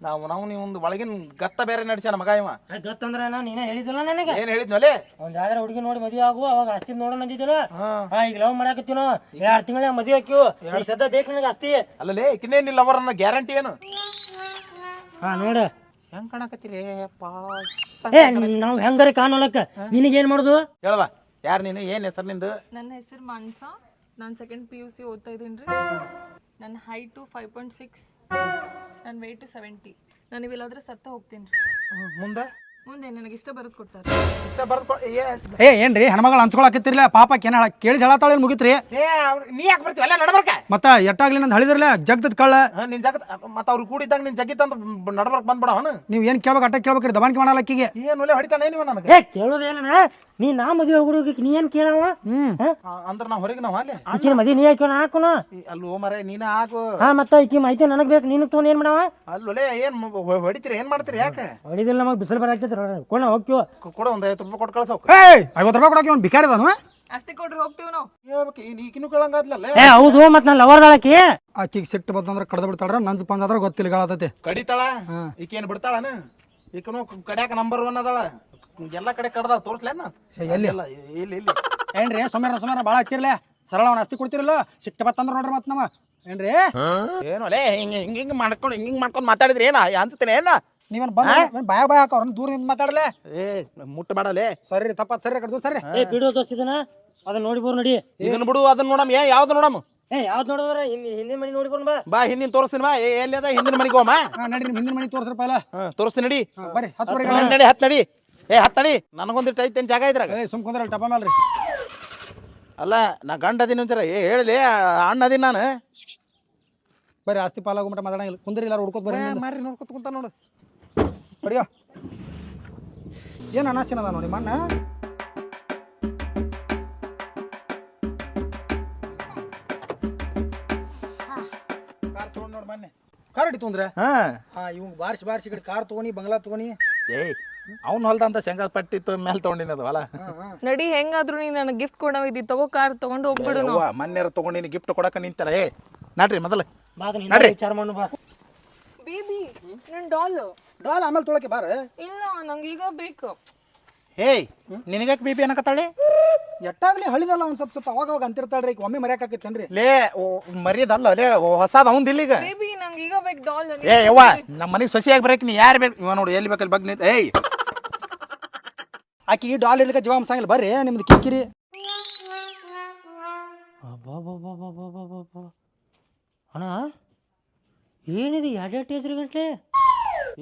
ನಾವು ನೀವು ಒಂದು ಒಳಗಿನ ಗತ್ತ ಬೇರೆ ನಡೆಸ್ಯಾನ ಮಗ ಇವ
ಗೊತ್ತಂದ್ರ ನೀನೇ ಹೇಳಿದಿಲ್ಲ ನನಗೆ
ಏನ್ ಹೇಳಿದ್ನಲೆ
ಒಂದ್ ಯಾವ್ದಾರ ಹುಡುಗಿ ನೋಡಿ ಮದುವೆ ಆಗು ಅವಾಗ ಆಸ್ತಿ ನೋಡೋಣ ಅಂದಿದ್ದಿಲ್ಲ
ಹಾ
ಈಗ ಲವ್ ಮಾಡಾಕತ್ತೀನೋ 2 ತಿಂಗಳ ಮದುವೆ ಹಾಕಿವು ಈಗ ಸದ್ಯ ಬೇಕು ನನಗೆ ಆಸ್ತಿ
ಅಲ್ಲಲೇ ಕಿನ್ನೇನಿಲ್ಲ ಅವರನ್ನ ಗ್ಯಾರಂಟಿ ಏನು
ಹಾ ನೋಡ
ಹೆಂಗ್ ಕಾಣಕತ್ತೀರಿ
ಏ ನಾವ್ ಹೆಂಗಾರ ಕಾಣೋಲಕ್ಕ ನಿನಗೇನ್ ಮಾಡುದು
ಹೇಳವಾ ಯಾರು ನೀನು ಏನ್ ಹೆಸರು ನಿಂದು
ನನ್ನ ಹೆಸರು ಮಾನ್ಸ ನಾನು ಸೆಕೆಂಡ್ PUC ಓದ್ತಾ ಇದ್ದೀನಿ ರೀ ನನ್ನ ಹೈಟು 5.6 ನನ್ನ ವೆಯ್ಟು 70 ನಾನು ಇವೆಲ್ಲಾದ್ರೆ ಸತ್ತ ಹೋಗ್ತೀನಿ ರೀ
ಮುಂದೆ
ಮುಂದೆ ನನಗೆ ಇಷ್ಟ ಬರೋದು ಕೊಡ್ತಾರೆ
ಇಷ್ಟ ಬರ್ದು
ಏ ಏನ್ರಿ ಹೆಣ್ಮಗಳು ಅನ್ಸ್ಕೊಳಕತ್ತಿರ್ಲ ಪಾಪ ಕೇನ ಕೇಳಿದ ಹೇಳತ್ತಾಳ ಮುಗಿತ್ರಿ
ನೀ ಯಾಕೆ ಬರ್ತೀವಿ ಅಲ್ಲ ನಡ್ಬರ್ಕ
ಮತ್ತ ಎಟ್ಟಾಗ್ಲಿ ನಂದು ಹಳಿದ್ರಲ್ಲ ಜಗ್ತದ ಕಳ್ಳ
ನಿನ್ ಜಗತ್ ಮತ್ತೆ ಅವ್ರು ಕೂಡಿದ್ದಾಗ ನಿನ್ ಜಗ್ಗಿತ್ ಅಂತ ನಡ್ಬರ್ಕ್ ಬಂದ್ಬಿಡ ಅವನು
ನೀವ್ ಏನ್ ಕೇಳ್ಬೇಕು ಅಟ್ಟ ಕೇಳ್ಬೇಕ್ರಿ ದಬಾಣಿಕೆ ಮಾಡಲಕ್ಕಿಗೆ
ಏನು ಒಳ್ಳೆ ಹೊಡಿತಾನೆ ನೀವು ನನಗೆ
ಏ ಕೇಳೋದೇನ ನೀ ನಾ ಮದುವೆ ಹುಡುಗಿ ನೀ ಏನ್ ಕೇಳವ
ಅಂದ್ರೆ ನಾವು ಹೊರಗೆ ನಾವು ಅಲ್ಲಿ
ಆಕಿನ ಮದುವೆ ನೀ ಹಾಕೋಣ ಹಾಕೋಣ
ಅಲ್ಲೋ ಮರೆ ನೀನ ಹಾಕು
ಹಾ ಮತ್ತ ಈಕಿ ಮಾಹಿತಿ ನನಗ್ ಬೇಕು ನೀನು ತೊಗೊಂಡ್ ಏನ್ ಮಾಡವ
ಅಲ್ಲೊಲೆ ಏನ್ ಹೊಡಿತೀರಿ ಏನ್ ಮಾಡ್ತೀರಿ ಯಾಕೆ
ಹೊಡಿದಿಲ್ಲ ನಮಗ್ ಬಿಸಿಲು ಬರಾಕ್ತೈತಿ ಕೊಣ ಹೋಗ್ತೀವ
ಕೊಡ ಒಂದ್ 50 ರೂಪಾಯಿ ಕೊಟ್ಟು ಕಳ್ಸೋಕ್
ಏಯ್ 50 ರೂಪಾಯಿ ಕೊಡಕ್ಕೆ ಅವ್ನು ಬಿಕಾರಿ ಅದಾನು
ಅಷ್ಟೇ ಕೊಡ್ರಿ ಹೋಗ್ತೀವಿ ನಾವು
ಹೇಳ್ಬೇಕು ಈಗಿನೂ ಕೇಳಂಗಾದ್ಲಲ್ಲ
ಏ ಹೌದು ಮತ್ ನಾನು ಲವರ್ ದಾಳಕಿ
ಆಕಿಗೆ ಸಿಟ್ಟು ಬಂತಂದ್ರೆ ಕಡ್ದ ಬಿಡ್ತಾಳ್ರ ನಂಜ್ ಪಂದ್ರ ಗೊತ್ತಿಲ್ಲ ಗಾಳತೈತಿ
ಕಡಿತಾಳ ಈಕೇನ್ ಬಿಡ್ತಾಳನ ಈಕನು ಕಡ್ಯಾಕ ನಂಬರ್ 1 ಅದಾಳ ಎಲ್ಲಾ ಕಡೆ ಕಡ್ದಾಳ ತೋರ್ಸ್ಲೇನ
ಎಲ್ಲಿ
ಇಲ್ಲ ಇಲ್ಲಿ ಇಲ್ಲಿ
ಏನ್ರಿ ಸುಮಾರ ಭಾಳ ಹಚ್ಚಿರ್ಲೆ ಸರಳ ಅವ್ನ ಆಸ್ತಿ ಕೊಡ್ತಿರಲ್ಲ ಸಿಟ್ಟು ಬತ್ತಂದ್ರ ನೋಡ್ರಿ ಮತ್ ನಮ್ಮ ಏನ್ರಿ
ಏನು ಅಲ್ಲೇ ಹಿಂಗ್ ಮಾಡ್ಕೊಂಡು ಮಾತಾಡಿದ್ರಿ ಏನ ಅನ್ಸುತ್ತೇನೆ ಏನ
ನೀವನ್ ಬಂದ ಬಾಯ ಹಾಕವ್ರನ್ನ ದೂರ ನಿಂತ ಮಾತಾಡ್ಲೆ
ಏ ಮುಟ್ಟ ಮಾಡಲೆ
ಸರಿ ತಪ್ಪ ಸರಿ ಕಡ್ದು ಸರಿ
ಏ ಬಿಡು ದೋಸ್ತಿದನ ಅದನ್ನ ನೋಡಿ ಬೋರ್ ನೋಡಿ
ಇದನ್ನ ಬಿಡು ಅದನ್ನ ನೋಡಮ್ ಯಾವ್ದು ನೋಡಮ್
ಏ ಯಾವ್ದು ನೋಡಿದ್ರ ಹಿಂದಿನ ಮನೆ ನೋಡಿ ಬಾ
ಬಾ ಹಿಂದಿನ ತೋರಿಸ್ತೀನಿ ಬಾ ಎಲ್ಲಿ ಅದ ಹಿಂದಿನ ಮನೆಗೆ ಹೋಮ
ನಡ್ರಿ ಹಿಂದಿನ ಮನೆ ತೋರ್ಸ್ರಪ್ಪ ಇಲ್ಲ
ತೋರಿಸ್ತೀನಿ ನಡಿ
ಬರ್ರಿ 10
ನಡಿ ಹತ್ ನಡಿ ಹತ್ ನಡಿ ನನಗೊಂದಿಟ್ಟು ಐತೇನ್ ಜಾಗ ಇದ್ರಾಗ
ಏ ಸುಮ್ ಕುಂದ್ರಲ್ಲ ಟಪ್ಪ ಮೇಲ್ರಿ
ಅಲ್ಲ ನಾ ಗಂಡ ಅದೀನಿ ಒಂಚರ ಹೇಳಿ ಅಣ್ಣ ಅದೀನಿ ನಾನು
ಬರ್ರಿ ಆಸ್ತಿ ಪಾಲಾಗೋ ಮಟ್ಟ ಮಾತಾಡಂಗಿಲ್ಲ ಕುಂದ್ರಿ ಎಲ್ಲಾರು ಹುಡ್ಕೋತ ಬರ್ರಿ
ಮಾರಿ ನೋಡ್ಕೊತ ಕುಂತ ನೋಡು
ಬಡಿಯೋ ಏನು ಅನಾಶಿನ ಅದ ನೋಡಿ ಮಣ್ಣ
ಕಾರ್ ತೊಗೊಂಡ್ ನೋಡು ಮೊನ್ನೆ
ಕಾರ್ ಹಿಡಿತು ಅಂದ್ರೆ
ಹಾ
ಇವ್ ಬಾರಿಸಿ ಕಡೆ ಕಾರ್ ತಗೋನಿ ಬಂಗ್ಲಾ ತಗೋನಿ.
ಏಯ್ ಅವ್ನು ಹೊಲ್ದಂತ ಶೇಂಗಾ ಪಟ್ಟಿ ಮೇಲೆ ತೊಗೊಂಡಿನ ಅದು ಹೊಲ.
ನಡಿ ಹೆಂಗಾದ್ರು ನೀ ನನಗೆ ಗಿಫ್ಟ್ ಕೊಡವಿದ್ದಿ ತಗೋ ಕಾರ್ ತಗೊಂಡು ಹೋಗ್ಬಿಡು ನಾವು.
ಮೊನ್ನೆರ ತಗೊಂಡಿನಿ ಗಿಫ್ಟ್ ಕೊಡಕ ನಿಂತಲ್ಲ. ಏ ನಡ್ರಿ ಮೊದಲು
ಬಾ ಅದನ್ನ
ನಡ್ರಿ.
ಹಿಂದೆ ವಿಚಾರ ಮಾಡು ಬಾ.
ಬೇಬಿ ನನ್ನ ಡಾಲ್
ಡಾಲ್ ಆಮೇಲೆ ತೊಳಕ್ಕೆ ಬಾರ.
ಇಲ್ಲ ನಂಗೆ ಈಗ ಬೇಕು.
ಏಯ್ ನಿನಗ್ಯಾಕೆ ಬಿ ಪಿ ಅನ್ನಕತ್ತಾಳೆ?
ಎಟ್ಟಾಗ್ಲಿ ಹಳಿದಲ್ಲ ಒಂದ್ ಸ್ವಲ್ಪ ಅವಾಗ ಅಂತಿರ್ತಾಳ್ರಿ, ಈಗ ಒಮ್ಮೆ ಮರ್ಯಾಕತ್ತೇನ್ರಿ.
ಲೇ ಮರಿಯದಲ್ಲ ಲೇ ಹೊಸಾದ ಅವಂದ್ ಇಲ್ಲಿಗ.
ಬೇಬಿ ನಂಗೆ ಈಗ ಬೇಕು ಡಾಲ್.
ಏ ಯವ್ವ ನಮ್ಮ ಮನೆಗೆ ಸೊಸೆಯಾಗಿ ಬರಕ್ ನೀ ಯಾರು ಬೇಕು ಇವ ನೋಡಿ ಎಲ್ಲಿ ಬೇಕಲ್ಲಿ ಬಗ್ಗೆ ನಿಂತ. ಏಯ್
ಆಕಿ ಡಾಲ್ ಇರ್ಲಿಕ್ಕೆ ಜೀವ ಸಂಗಿಲ್ಲ ಬರ್ರಿ ನಿಮ್ದು ಕಿರಿಕಿರಿ.
ಅಣ್ಣ ಏನಿದೆ ಎರಡೆರಡು ಟೇಜ್ರಿ ಗಂಟ್ಲೆ?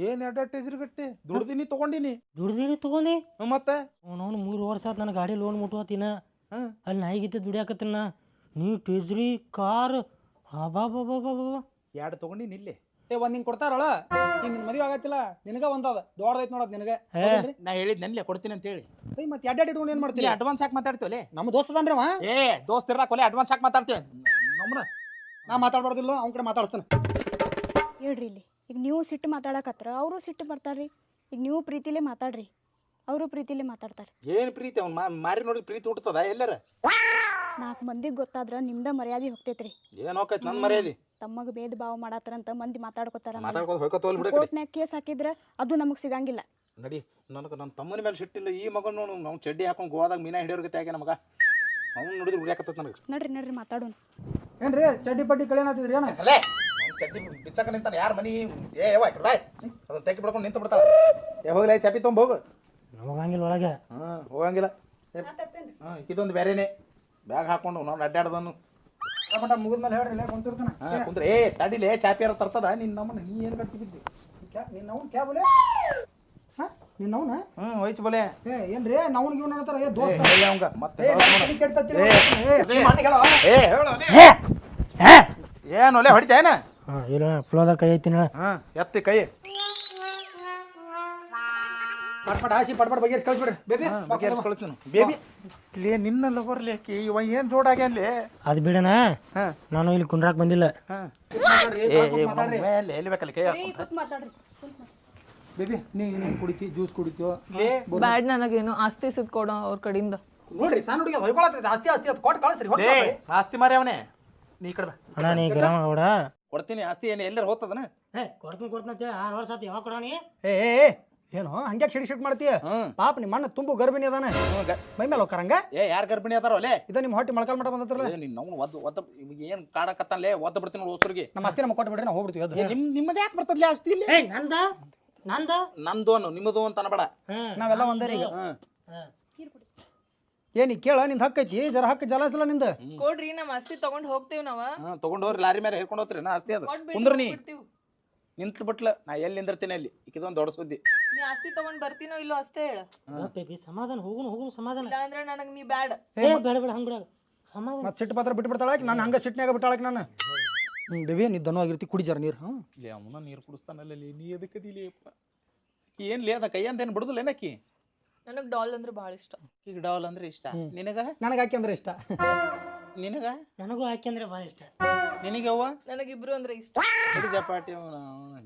ಏನ್ ಅಡ್ವರ್ಟೈಸರ್ ಗಟ್ಟಿ ದುಡ್ದಿನಿ ತಗೊಂಡಿನಿ.
ದುಡ್ದೇನಿ ತಗೊಂಡಿ
ಮತ್ತೆ
ಅವನು 3 ವರ್ಷ ಆತ್ ನನ್ನ ಗಾಡಿ ಲೋನ್ ಮುಟ್ಟುವತ್ತಿನ.
ಹ್ಮ್.
ಅಲ್ಲಿ ನಾಯಿಗಿದ್ದ ದುಡಿಯಾಕತ್ತಿನ ನೀ ಟೇಜ್ರಿ ಕಾರ್
ಎರಡು ತಗೊಂಡಿನಿ ಇಲ್ಲಿ.
ಒಂದ್ ಹಿಂಗ್ ಕೊಡ್ತಾರಳ, ಹಿಂಗ್ ಮದುವೆ ಆಗತ್ತಿಲ್ಲ ನಿನಗ ಒಂದದ ದೊಡ್ಡದೈತ್ ನೋಡದ್ ನಿನಗ.
ನಾ ಹೇಳಿದ್ ನೆನ್ಲೆ ಕೊಡ್ತೀನಿ ಅಂತ ಹೇಳಿ.
ಮತ್ತೆ ಎಡ್ಡೆಡ್ ಇಟ್ಕೊಂಡು ಏನ್ ಮಾಡ್ತೀರಿ?
ಅಡ್ವಾನ್ಸ್ ಹಾಕಿ ಮಾತಾಡ್ತೀವಲ್ಲೇ.
ನಮ್ಮ ದೋಸ್ತದನ್ರಿ ಅವ.
ಏ ದೋಸ್ತ ಇರ್ಲಾಕೊಲೆ ಅಡ್ವಾನ್ಸ್ ಹಾಕಿ ಮಾತಾಡ್ತೀವಿ ನಮ್ಮನ.
ನಾ ಮಾತಾಡ್ಬಾರ್ದಿಲ್ಲ, ಅವ್ನ ಕಡೆ ಮಾತಾಡ್ತಾನೆ.
ಹೇಳ್ರಿ ಇಲ್ಲಿ ಈಗ ನೀವು ಸಿಟ್ಟು ಮಾತಾಡಕತ್ರ ಅವರು ಸಿಟ್ಟು ಬರ್ತಾರ್ರಿ. ಈಗ ನೀವು ಪ್ರೀತಿಲೇ ಮಾತಾಡ್ರಿ, ಅವರು ಪ್ರೀತಿಲೇ ಮಾತಾಡ್ತಾರೆ.
ಏನ್ ಪ್ರೀತಿ ಅವ್ನು ಮಾರಿ ನೋಡಿ ಪ್ರೀತಿ ಹುಟ್ಟತದ ಎಲ್ಲರ?
4 ಮಂದಿಗೆ ಗೊತ್ತಾದ್ರ ನಿಮ್ದ ಮರ್ಯಾದೆ ಹೋಗ್ತೈತ್ರಿ.
ಏನ್ ಹೋಗೈತಿ ನನ್ ಮರ್ಯಾದಿ?
ತಮ್ಮಗ ಭೇದ ಭಾವ ಮಾಡತ್ತಾರಂತ ಮಂದಿ ಮಾತಾಡ್ಕೋತಾರ.
ಮಾತಾಡ್ಕೊಂಡು ಹೋಗ್ಕೋತ ಹೋಲ್ ಬಿಡ.
ಕೋರ್ಟ್ನ್ಯಾಗ ಕೇಸ್ ಹಾಕಿದ್ರ ಅದು ನಮಗ್ ಸಿಗಂಗಿಲ್ಲ.
ನಡಿ ನನಗೆ ನನ್ನ ತಮ್ಮನ ಮೇಲೆ ಸಿಟ್ಟಿಲ್ಲ. ಈ ಮಗನ ನೋಡು ನಾವು ಚಡ್ಡಿ ಹಾಕೊಂಡು ಗೋವಾದಾಗ ಮೀನಾ ಹಿಡಿಯೋರ್ಗತೆ ಆಗಿ ನಮಗ ಅವ್ನು ನೋಡಿದ್ರೆ ಉರಿಯಾಕತ್ತ ನನಗೆ.
ನಡ್ರಿ ಮಾತಾಡೋಣ.
ಏನ್ರಿ ಚಡ್ಡಿ ಪಡ್ಡಿ ಕಳೆಯನತ್ತಿದ್ರಿ ಏನ?
ಸಲೇ ಚಡ್ಡಿ ಬಿಚ್ಚಕ ನಿಂತಾನ ಯಾರ ಮನಿ? ಏ ಯವ್ವ ಅದನ್ನ ತೆಗಿ ಬಿಡ್ಕೊಂಡು ನಿಂತು ಬಿಡ್ತಾಳ. ಏ ಹೋಗ್ಲಿ ಚಾಪಿ ತೊಗೊಂಡು ಹೋಗು.
ಹೋಗಂಗಿಲ್ಲ ಒಳಗೆ.
ಹೋಗಂಗಿಲ್ಲ. ಇದೊಂದು ಬೇರೆನೆ ಬ್ಯಾಗ್ ಹಾಕೊಂಡು ನಾವು ಅಡ್ಡಾಡ್ದನು
ಮುಗಿದ್ಮೇಲೆ ಹೇಳ್ರಿ ಕುಂತಿರ್ತಾನ.
ಕುಂದ್ರೆ ಏ ತಡಿಲೇ ಚಾಪಿಯಾರ ತರ್ತದ ನಿನ್ನ ನಮ್ಮನ್ನ ನೀ ಏನು ಕಟ್ಟಿ ಬಿದ್ದಿ?
ನಿನ್ನವ್ನ ಕ್ಯಾ ಬೋಲೆ? ನಿನ್ನವ್ನ
ಹೋಯ್ತು ಬೋಲೆ.
ಏನ್ರಿ ನವ್ನಿಗೆ ಇವ್ನ ಅನ್ನತಾರ? ಏ ದೋಸ್ತ
ಅವಂಗ ಮತ್ತೆ ಏನು ಒಲೆ ಹೊಡಿತೇನ?
ಇಲ್ಲ ಫ್ಲೋದಾಗ ಕೈ ಐತಿ.
ಎತ್ತಿ ಕೈ
ಪಟ್ಪಟ್ ಹಾಸಿ ಪಟ್ಪಟ್ ಬಗೆಹರಿಸಿ ಕಳ್ಸ್ಬಿಡ್ರಿ ಬೇಬಿ.
ಕಳಿಸ್ತೀನಿ ಬೇಬಿ. ಲೇ ನಿನ್ನೆಲ್ಲ ಬರ್ಲಿ ಇವ ಏನ್ ಜೋಡಾಗ್ಯಾನ್ಲಿ?
ಅದು ಬಿಡಣ, ನಾನು ಇಲ್ಲಿ ಕುಂದ್ರಾಕ್ ಬಂದಿಲ್ಲ.
ಎಲ್ಲಿ ಬೇಕಲ್ಲಿ ಕೈ
ಬೇಬಿ ನೀ ಕುಡಿತಿ ಜ್ಯೂಸ್ ಕುಡಿತೀವೋ?
ಬ್ಯಾಡ್ ನನಗೇನು ಆಸ್ತಿ ಸಿದ್ಕೊಡೋ ಅವ್ರ ಕಡೆಯಿಂದ.
ನೋಡ್ರಿ ಸಣ್ಣ ಹುಡುಗಿ ಹೊಯ್ಕೊಳತ್ತೈತೆ ಆಸ್ತಿ ಆಸ್ತಿ ಅದು ಕೊಟ್ಟು ಕಳಿಸ್ರಿ.
ಆಸ್ತಿ ಮಾರಿ ಅವನೇ ನೀ ಕಡೆ
ಅಣ್ಣ ನೀ ಗ್ರಾಮ ಹೊಡ
ಕೊಡ್ತೀನಿ ಆಸ್ತಿ. ಏನು ಎಲ್ಲರೂ ಹೋಗ್ತದನ?
ಕೊಡ್ತೀನಿ ಅಂತೇಳಿ 6 ವರ್ಷ ಆತು. ಯಾವಾಗ ಕೊಡೋನಿ?
ಏನು ಹಂಗ್ಯಾಕ್ ಶಿಟ್ ಮಾಡ್ತೀಯ? ಪಾಪ ನಿಮ್ಮ ಅಣ್ಣ ತುಂಬು ಗರ್ಭಿಣಿ ಅದಾನೆ, ಮೈ ಮೇಲೆ ಹೋಗ್ಕರಂಗ.
ಯಾರು ಗರ್ಭಿಣಿ ಅದಾರ ಒಲೆ?
ಇದ ನಿಮ್ಮ ಹೊಟ್ಟೆ ಮೊಳಕಾಲ್ ಮಟ ಬಂದತ್ರಲ್ಲ.
ಏನ್ ಕಾಡಕತ್ತಲ್ಲೇ ಒದ್ದ ಬಿಡ್ತೀನಿ ನೋಡಿ ಹೊಸರಿಗೆ.
ನಮ್ಮ ಆಸ್ತಿ ನಮಗೆ ಕೊಟ್ಟು ಬಿಡ್ರಿ, ನಾವು ಹೋಗ್ಬಿಡ್ತೀವಿ.
ನಿಮ್ಮದ ಯಾಕೆ ಬರ್ತದ್ಲಿ ಆಸ್ತಿ ಇಲ್ಲಿ?
ನಂದು
ನಂದು ನಿಮ್ಮದು ಅಂತ ಅನ್ಬೇಡ,
ನಾವೆಲ್ಲ ಒಂದೇ ಈಗ. ಏನಿ ಕೇಳ ನಿಂದ ಹಕ್ಕ ಐತಿ, ಜರ ಹಕ್ಕ ಜಲಾಸಲ್ಲ ನಿಂದ.
ಕೊಡ್ರಿ ನಮ್ಮ ಆಸ್ತಿ ತಗೊಂಡ್ ಹೋಗ್ತೇವ್ ನಾವ.
ತಗೊಂಡ್ ಹೋಗ್ರಿ ಲಾರಿ ಮೇಲೆ ಹೇಳ್ಕೊಂಡು ಹೋಗ್ತೀರಿ ನಾ ಆಸ್ತಿ ಅದು. ಕುಂದ್ರ ನೀ ನಿಂತ್ ಬಿಟ್ಲ ನಾ ಎಲ್ಲಿ ನಿಂದಿರ್ತೀನಿ ಅಲ್ಲಿ. ಇದೊಂದು ದೊಡ್ಡ ಸುದ್ದಿ.
ನೀ ಆಸ್ತಿ ತಗೊಂಡ್ ಬರ್ತೀನೋ ಇಲ್ಲೋ ಅಷ್ಟೇ ಹೇಳ.
ಸಮಾಧಾನ ಹೋಗುನು ಸಮಾಧಾನ.
ಇಲ್ಲ ಅಂದ್ರೆ ನನಗ್ ನೀ ಬ್ಯಾಡ.
ಬೇಡ ಹಂಗ್ ಬಿಡ ಸಮಾಧಾನ.
ಮತ್ತೆ ಸಿಟ್ಟು ಪಾತ್ರ ಬಿಟ್ಟು ಬಿಡ್ತಾಳ ನಾನು ಹಂಗ ಸಿಟ್ನಾಗ ಬಿಟ್ಟಾಳಕ್ ನಾನು. ಬೇಬಿ ನೀ ದನ ಆಗಿರ್ತಿ, ಕುಡಿ ಜರ ನೀರು.
ಅವನ ನೀರು ಕುಡಿಸ್ತಾನಲ್ಲ ನೀ ಎದಕ್ಕೆ ದಿಲಿಯಪ್ಪ? ಏನ್ ಲೇ ಅದ ಕೈ ಅಂತ ಏನು ಬಿಡುದಿಲ್ಲ ಏನಕ್ಕಿ?
ನನಗ್ ಡಾಲ್ ಅಂದ್ರೆ ಬಹಳ ಇಷ್ಟ.
ಈಗ ಡಾಲ್ ಅಂದ್ರೆ ಇಷ್ಟ ನಿನಗ?
ನನಗೆ ಹಾಕಿ ಅಂದ್ರೆ ಇಷ್ಟ.
ನಿನಗ?
ನನಗೂ ಹಾಕಿ ಅಂದ್ರೆ ಭಾಳ ಇಷ್ಟ.
ನಿನಗವ್ವ?
ನನಗಿಬ್ರು ಅಂದ್ರೆ ಇಷ್ಟ.
ಚಪಾಟಿ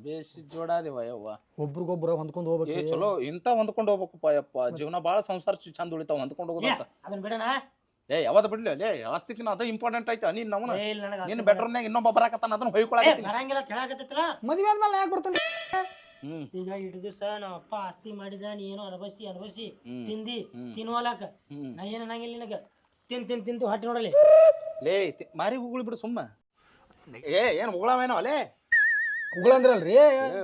ಬೇಸಿ ಜೋಡಾದೇವ ಯವ್ವ.
ಒಬ್ರಿಗೊಬ್ರು ಹೊಂದ್ಕೊಂಡು ಹೋಗ್ಬೇಕು.
ಏ ಚಲೋ ಇಂತ ಹೊಂದ್ಕೊಂಡು ಹೋಗ್ಬೇಕಪ್ಪ ಯಪ್ಪ. ಜೀವನ ಬಾಳ ಸಂಸಾರ ಚಂದ ಉಳಿತಾವ ಹೊಂದ್ಕೊಂಡು ಹೋಗೋದಂತ.
ಅದನ್ನ ಬಿಡಣ.
ಏ ಯಾವತ್ತು ಬಿಡ್ಲಿ ಅಲ್ಲೇ ಆಸ್ತಿಕಿನ ಅದು ಇಂಪಾರ್ಟೆಂಟ್ ಆಯ್ತಾ? ನೀನ್ ನವನ ನಿನ್ನ ಬೆಡ್ರೂಮ್ನಾಗ ಇನ್ನೊಬ್ಬ ಬರಾಕತ್ತಾನ, ಅದನ್ನ ಹೊಯ್ಕೊಳಕತ್ತೀನಿ.
ಬರಂಗಿಲ್ಲ ಹೇಳಕತ್ತಿಲ್ಲ.
ಮದುವೆ ಆದ್ಮೇಲೆ ಯಾಕೆ ಬರ್ತಾನೆ?
ಈಗ ಇಟ್ಟು ದಿವಸ ನಮ್ಮ ಅಪ್ಪ ಆಸ್ತಿ ಮಾಡಿದ, ನೀ ಏನೋ ಅನುಭವಿಸಿ ತಿಂದಿ ತಿನ್ವಲಾಕ. ನಾ ಏನ್ ಅನ್ನಂಗಿಲ್ಲ ನಿನಗ. ತಿಂತು ಹೊಟ್ಟೆ ನೋಡಲಿ.
ಲೇ ಮಾರಿ ಉಗುಳಿ ಬಿಡು ಸುಮ್ಮ. ಏನ್ ಉಗುಳವೇನೋ ಅಲ್ಲೇ?
ಉಗುಳಂದ್ರಲ್ರಿ?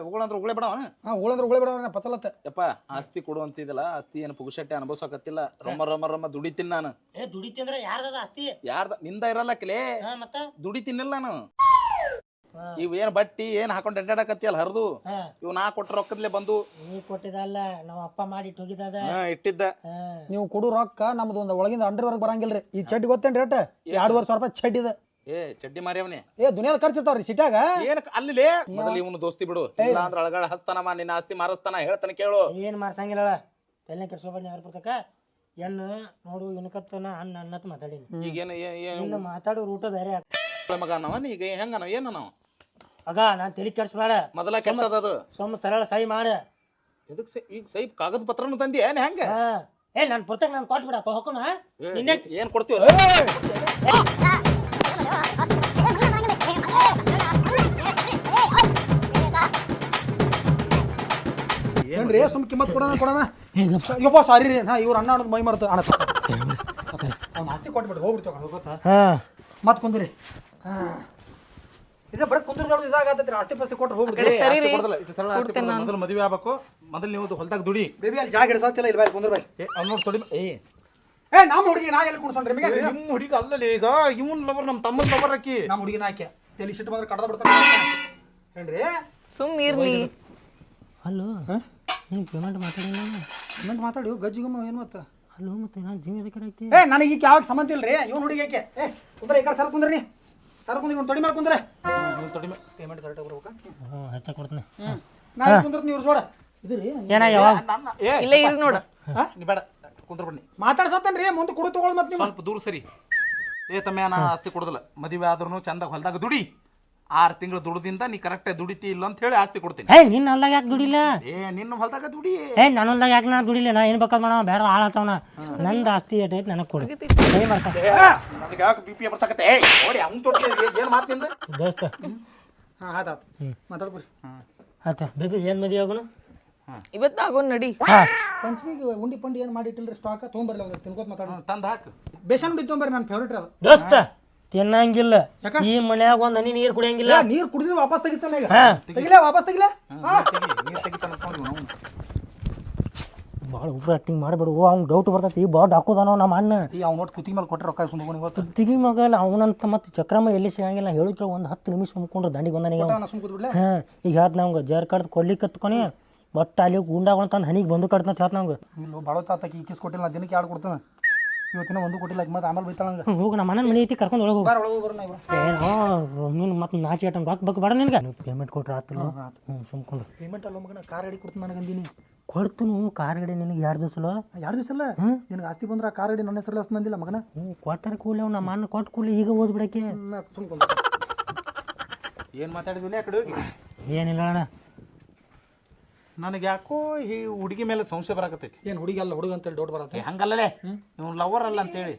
ಉಗುಳಂದ್ರ ಉಗುಳೆ ಬಿಡವ.
ಉಗುಳಂದ್ರ ಬಿಡವ ಪತ್ತಲತ್ತ.
ಯಪ್ಪ ಆಸ್ತಿ ಕೊಡುವಂತಿದಲ್ಲ, ಆಸ್ತಿ ಏನು ಪುಗುಶಟ್ಟೆ ಅನುಭವಿಸಕತ್ತಿಲ್ಲ. ರೊಮ್ಮ ದುಡಿತೀನಿ ನಾನು.
ದುಡಿತಿ ಅಂದ್ರೆ ಯಾರ್ದ ಆಸ್ತಿ?
ಯಾರ್ದ ನಿಂದ ಇರಲ್ಲಕ್ಲೇ. ಮತ್ತ ದುಡಿತೀನಿಲ್ಲ ನಾನು. ಇವ್ ಏನ್ ಬಟ್ಟಿ ಏನ್ ಹಾಕೊಂಡ್ ಅಡ್ಡಾಡಕತ್ತಿಯಲ್ಲ ಹರಿದು, ಇವ್ ನಾ ಕೊಟ್ಟ ರೊಕ್ಕದ್ಲೆ ಬಂದು.
ನೀ ಕೊಟ್ಟಿದಲ್ಲ, ನಮ್ಮ ಅಪ್ಪ ಮಾಡಿ ಹೋಗಿದ್ದ
ಇಟ್ಟಿದ್ದ.
ನೀವು ಕೊಡು ರೊಕ್ಕ ನಮ್ದು ಒಂದು ಒಳಗಿಂದ ಅಂಡರ್ವರ್ಗ್ ಬರಂಗಿಲ್ರಿ. ಈ ಚಡ್ಡಿ ಗೊತ್ತೇನ್ರಿ ರೇಟ್? 2,500 ರೂಪಾಯಿ ಚಡ್ಡಿ ಇದೆ.
ಚಡ್ಡಿ ಮಾರಿಯವನೇ.
ದುನಿಯಾದ ಖರ್ಚು ಇರ್ತಾವ್ರಿ ಸಿಟ್ಯಾಗ.
ಏನ್ ಅಲ್ಲಿ ಮೊದಲು ಇವನು ದೋಸ್ತಿ ಬಿಡು, ಇಲ್ಲ ಅಂದ್ರೆ ಅಳಗಾಡ ಹಸ್ತಾನಮ್ಮ ನಿನ್ನ ಆಸ್ತಿ ಮಾರಸ್ತಾನ. ಹೇಳ್ತಾನೆ ಕೇಳು.
ಏನ್ ಮಾರ್ಸಂಗಿಲ್ಲ. ಎಲ್ಲ ಕೆಡ್ಸೋಬಾರ್ದು ಯಾರು ಬರ್ತಕ. ಎನ್ನು ನೋಡು ಇನ್ಕತ್ತನ ಅನ್ನತ್ ಮಾತಾಡೀನಿ.
ಈಗೇನು
ಮಾತಾಡೋ ರೂಟ ಬೇರೆ
ಮಗ ನಾವ ಈಗ ಹೆಂಗ ನಾವ್ ಏನ ನಾವು
ಆಗ ನಾನು ತಲೆ ಕೆಡ್ಸ್ಬೇಡ
ಮೊದಲ ಕೆಟ್ಟದ ಅದು
ಸುಮ್ಮ ಸರಳ ಸಹಿ ಮಾಡ
ಎದಕ್ಕೆ ಈಗ ಸೈ ಕಾಗದ ಪತ್ರನು ತಂದಿ ಏನ್ ಹೆಂಗ
ನಾನು ಪುಸ್ತಕ ನಾನು ಕೊಟ್ಬಿಡ ಹೊಕ್ಕಣ
ಏನ್ ಕೊಡ್ತೀವ
ಏನ್ರಿ ಸುಮ್ ಕಿಮ್ಮತ್ ಕೊಡೋಣ ಯಪ್ಪ ಸಾರಿ ರೀ ಇವ್ರ ಅಣ್ಣ ಅನ್ನೋದು ಮೈ ಮಾಡ್ತ ಅಣ್ಣ ಅವ್ನು ಆಸ್ತಿ ಕೊಟ್ಬಿಟ್ಟು ಹೋಗ್ಬಿಡ್ತೇವೆ ಗೊತ್ತಾ ಮತ್ತೆ ಕುಂದ್ರಿ ಇದೇ ಬರೀ ಕುಂದ್ರದವ್ರು ಇದಾಗತ್ತೈತ್ರಿ ಆಸ್ತಿ ಪಾಸ್ತಿ ಕೊಟ್ರೆ ಹೋಗ್ಬಿಡ್ರಿ
ಮೊದಲು ಮದುವೆ ಆಗ್ಬೇಕು ಮೊದಲು ನೀವು ಹೊಲ್ದಾಗ ದುಡಿ
ಬೇಬಿ ಅಲ್ಲಿ ಜಾಗ ಹಿಡಿಸತ್ತಿಲ್ಲ ಇಲ್ಲಿ ಬಾಯ್ ಕುಂದ್ರ ಬಾಯ್
ಅವ್ನು ನೋಡಿ ತೊಡಿ
ಏ ನಮ್ಮ ಹುಡುಗಿ ನಾ ಎಲ್ಲಿ ಕುಣ್ಸೋಣ್ರಿ ನಿಮಗೆ
ನಿಮ್ಮ ಹುಡುಗ ಅಲ್ಲಲ್ಲಿ ಈಗ ಇವನ್ ಲವರ್ ನಮ್ಮ ತಮ್ಮನ ಲವರ್ ಹಾಕಿ
ನಮ್ಮ ಹುಡುಗಿನ ಹಾಕಿ ಎಲ್ಲಿ ಸಿಟ್ಟು ಬಂದ್ರೆ ಕಡ್ದ ಬಿಡ್ತಾನೆ ಏನ್ರಿ
ಸುಮ್ ಇರ್ಲಿ
ಅಲ್ಲೋ ನೀನು ಪೇಮೆಂಟ್ ಮಾತಾಡಿಲ್ಲ
ಪೇಮೆಂಟ್ ಮಾತಾಡಿ ಗಜ್ಜಿಗಮ್ಮ ಏನು ಮತ್ತೆ
ಅಲ್ಲೋ ಮತ್ತೆ ನಾನು ಜೀವ ಎದಕ್ಕೆ ಹಾಕ್ತಿ
ಏ ನನಗೆ ಈಗ ಯಾವಾಗ ಸಂಬಂಧ ಇಲ್ರಿ ಇವ್ನು ಹುಡುಗಿ ಯಾಕೆ ಏ ಕುಂದ್ರೆ ಈ ಕಡೆ ಸರ್ ಕುಂದ್ರಿ ಸರ್ ಕುಂದ್ರಿ ಇವ್ನು ತೊಡಿ ಮಾಡಿ ಕುಂದ್ರೆ
ತೊಡಿ
ಪೇಮೆಂಟ್ ಕರೆಕ್ಟಾಗಿ ಬರ್ಬೇಕಾ
ಹೆಚ್ಚ ಕೊಡ್ತೀನಿ
ನಾ ಕುಂದ್ರತ್ ನೀವು ಸೋಡ ಇದು ರೀ
ಏನ ಯಾವಾಗ
ಇಲ್ಲ ಇರ್ ನೋಡ
ನೀ ಬೇಡ ಕುಂದ್ರ ಬನ್ನಿ
ಮಾತಾಡ್ಸತ್ತನ್ರಿ ಮುಂದೆ ಕುಡು ತಗೊಳ್ ಮತ್ತೆ ನೀವು
ಸ್ವಲ್ಪ ದೂರ ಸರಿ ತಮ್ಮ ನಾ ಆಸ್ತಿ ಕೊಡೋದಿಲ್ಲ ಮದುವೆ ಆದ್ರೂ ಚಂದಾಗ ಹೊಲ್ದಾಗ ದುಡಿ 6 ತಿಂಗಳು ದುಡ್ದಿಂದ ನೀ ಕರೆಕ್ಟ್ ದುಡಿತಿ ಇಲ್ಲ ಅಂತ ಹೇಳಿ ಆಸ್ತಿ ಕೊಡ್ತೀನಿ
ನಿನ್ನ ಹೊಲ್ದಾಗ ಯಾಕೆ ದುಡಿಲ್ಲ
ನಿನ್ನ ಹೊಲ್ದಾಗ ದುಡಿ
ನನ್ನ ಹೊಲ್ದಾಗ ಯಾಕೆ ನಾ ದುಡಿಲ್ಲ ನಾ ಏನು ಬೇಕಾದ್ ಮಾಡೋ ಬೇಡ ಹಾಳಾಚವನ ನಂದು ಆಸ್ತಿ ಏಟೈತೆ ನನಗೆ ಕೊಡಿ
ನನಗೆ ಯಾಕೆ ಬಿ ಪಿ ಬರ್ಸಕತ್ತೆ ನೋಡಿ ಅವ್ನು ತೊಡ್ತೀನಿ ಏನು ಮಾತು ನಿಂದ
ದೋಸ್ತ
ಹಾಂ ಆಯ್ತು ಮಾತಾಡ್ಕೊರಿ
ಆಯ್ತಾ ಬೇಬಿ ಏನು ಮದುವೆ ಆಗೋಣ
ಇವತ್ತು ಆಗೋನ್ ನಡಿ
ಪಂಚಮಿಗೆ ಉಂಡಿ ಪಂಡಿ ಏನು ಮಾಡಿಟ್ಟಿಲ್ರಿ ಸ್ಟಾಕ್ ತೊಗೊಂಬರ್ಲಿ ಒಂದು ತಿನ್ಕೋತ ಮಾತಾಡೋಣ
ತಂದು ಹಾಕು
ಬೇಸನ್ ಉಂಡಿ ತೊಗೊಂಬರ್ರಿ ನನ್ನ ಫೇವ್ರೇಟ್ ಅದು
ದೋಸ್ತ ತಿನ್ನಂಗಿಲ್ಲ ಈ ಮನ್ಯಾಗ ಒಂದ್ ಹನಿ ನೀರು ಕುಡಿಯಂಗಿಲ್ಲ
ನೀರು ಕುಡಿದ್ರೆ ವಾಪಸ್ ತೆಗಿತಾನೆ ಈಗ
ಹಾ
ತೆಗಿಲ ವಾಪಸ್ ತೆಗಿಲ
ನೀರು ತೆಗಿತಾನ
ಭಾಳ ಉಪ್ರ ಆಕ್ಟಿಂಗ್ ಮಾಡಬೇಡ ಅವ್ನು ಡೌಟ್ ಬರ್ತೈತಿ ಬಾಡ್ ಹಾಕೋದಾನೋ ನಮ್ಮ ಅಣ್ಣ
ಈ ಅವ್ನು ನೋಟ್ ಕುತ್ತಿಗೆ ಮೇಲೆ ಕೊಟ್ಟರೆ ರೊಕ್ಕ ಸುಮ್ಕೊಂಡು ಇವತ್ತು
ತಿಗಿ ಮಗಲ್ಲ ಅವನಂತ ಮತ್ತೆ ಚಕ್ರಮ್ಮ ಎಲ್ಲಿ ಸಿಗಂಗಿಲ್ಲ ಹೇಳಿದ್ರೆ ಒಂದು 10 ನಿಮಿಷ ಸುಮ್ಕೊಂಡ್ರೆ ದಂಡಿಗೆ ಬಂದಾನಿಗೆ
ಸುಮ್ ಕೂತ್ಬಿಡ್ಲೆ
ಹಾಂ ಈಗ ಹೇಳ್ತ ನಮ್ಗೆ ಜರ್ ಕಡ್ದು ಕೊಡ್ಲಿಕ್ಕೆ ಕತ್ಕೊನಿ ಬಟ್ ಅಲ್ಲಿ ಗುಂಡಾಗಳು ತಂದು ಹನಿಗೆ ಬಂದು ಕಡ್ತಂತ ಹೇಳ್ತ ನಮ್ಗೆ
ಇಲ್ಲ ಭಾಳ ತಾತಕ್ಕೆ ಈಕಿಸ್ ಕೊಟ್ಟಿಲ್ಲ ನಾ ದಿನಕ್ಕೆ 2 ಕೊಡ್ತಾನೆ ಇವತ್ತಿನ 1 ಕೊಟ್ಟಿಲ್ಲ ಮತ್ತೆ ಆಮೇಲೆ ಬೈತಾಳ ನಂಗೆ
ಹೋಗಿ ನಮ್ಮ ಮನೆ ಮನೆ ಐತಿ ಕರ್ಕೊಂಡು ಒಳಗೆ ಹೋಗಿ
ಬಾರ ಒಳಗೆ ಬರೋಣ ಇವ
ನೀನು ಮತ್ತೆ ನಾಚಿ ಆಟ ಬಾಕ್ ಬೇಡ ನಿನ್ಗೆ ನೀವು ಪೇಮೆಂಟ್ ಕೊಟ್ರೆ ಆತಿಲ್ಲ ಸುಮ್ಕೊಂಡು
ಪೇಮೆಂಟ್ ಅಲ್ಲ ಮಗನ ಕಾರ್ ಗಾಡಿ ಕೊಡ್ತೀನಿ ನನಗೆ ಅಂದಿನಿ
ಕೊಡ್ತೀನಿ ಕಾರ್ ಗಾಡಿ ನಿನಗೆ 2 ದಿವಸ
2 ದಿವಸ ಅಲ್ಲ ನಿನಗೆ ಆಸ್ತಿ ಬಂದ್ರೆ ಆ ಕಾರ್ ಗಾಡಿ ನನ್ನ ಹೆಸರಲ್ಲಿ ಅಂದಿಲ್ಲ ಮಗನ
ಕೊಟ್ಟಾರ ಕೂಲಿ ಅವ್ನು ನಮ್ಮ ಅಣ್ಣ ಕೊಟ್ಟು ಕೂಲಿ ಈಗ ಓದ್ಬಿಡಕ್ಕೆ
ಸುಮ್ಕೊಂಡು
ಏನು ಮಾತಾಡಿದ್ವಿ ಆ ಕಡೆ ಹೋಗಿ
ಏನಿಲ್ಲ ಅಣ್ಣ
ನನಗೆ ಯಾಕೋ ಈ ಹುಡುಗಿ ಮೇಲೆ ಸಂಶಯ ಬರಾಕತ್ತೈತಿ
ಏನು ಹುಡುಗಿ ಅಲ್ಲ ಹುಡುಗ ಅಂತೇಳಿ ಡೌಟ್ ಬರತ್ತೆ
ಹಂಗಲ್ಲೇ ನೀವು ಲವರ್ ಅಲ್ಲ ಅಂತೇಳಿ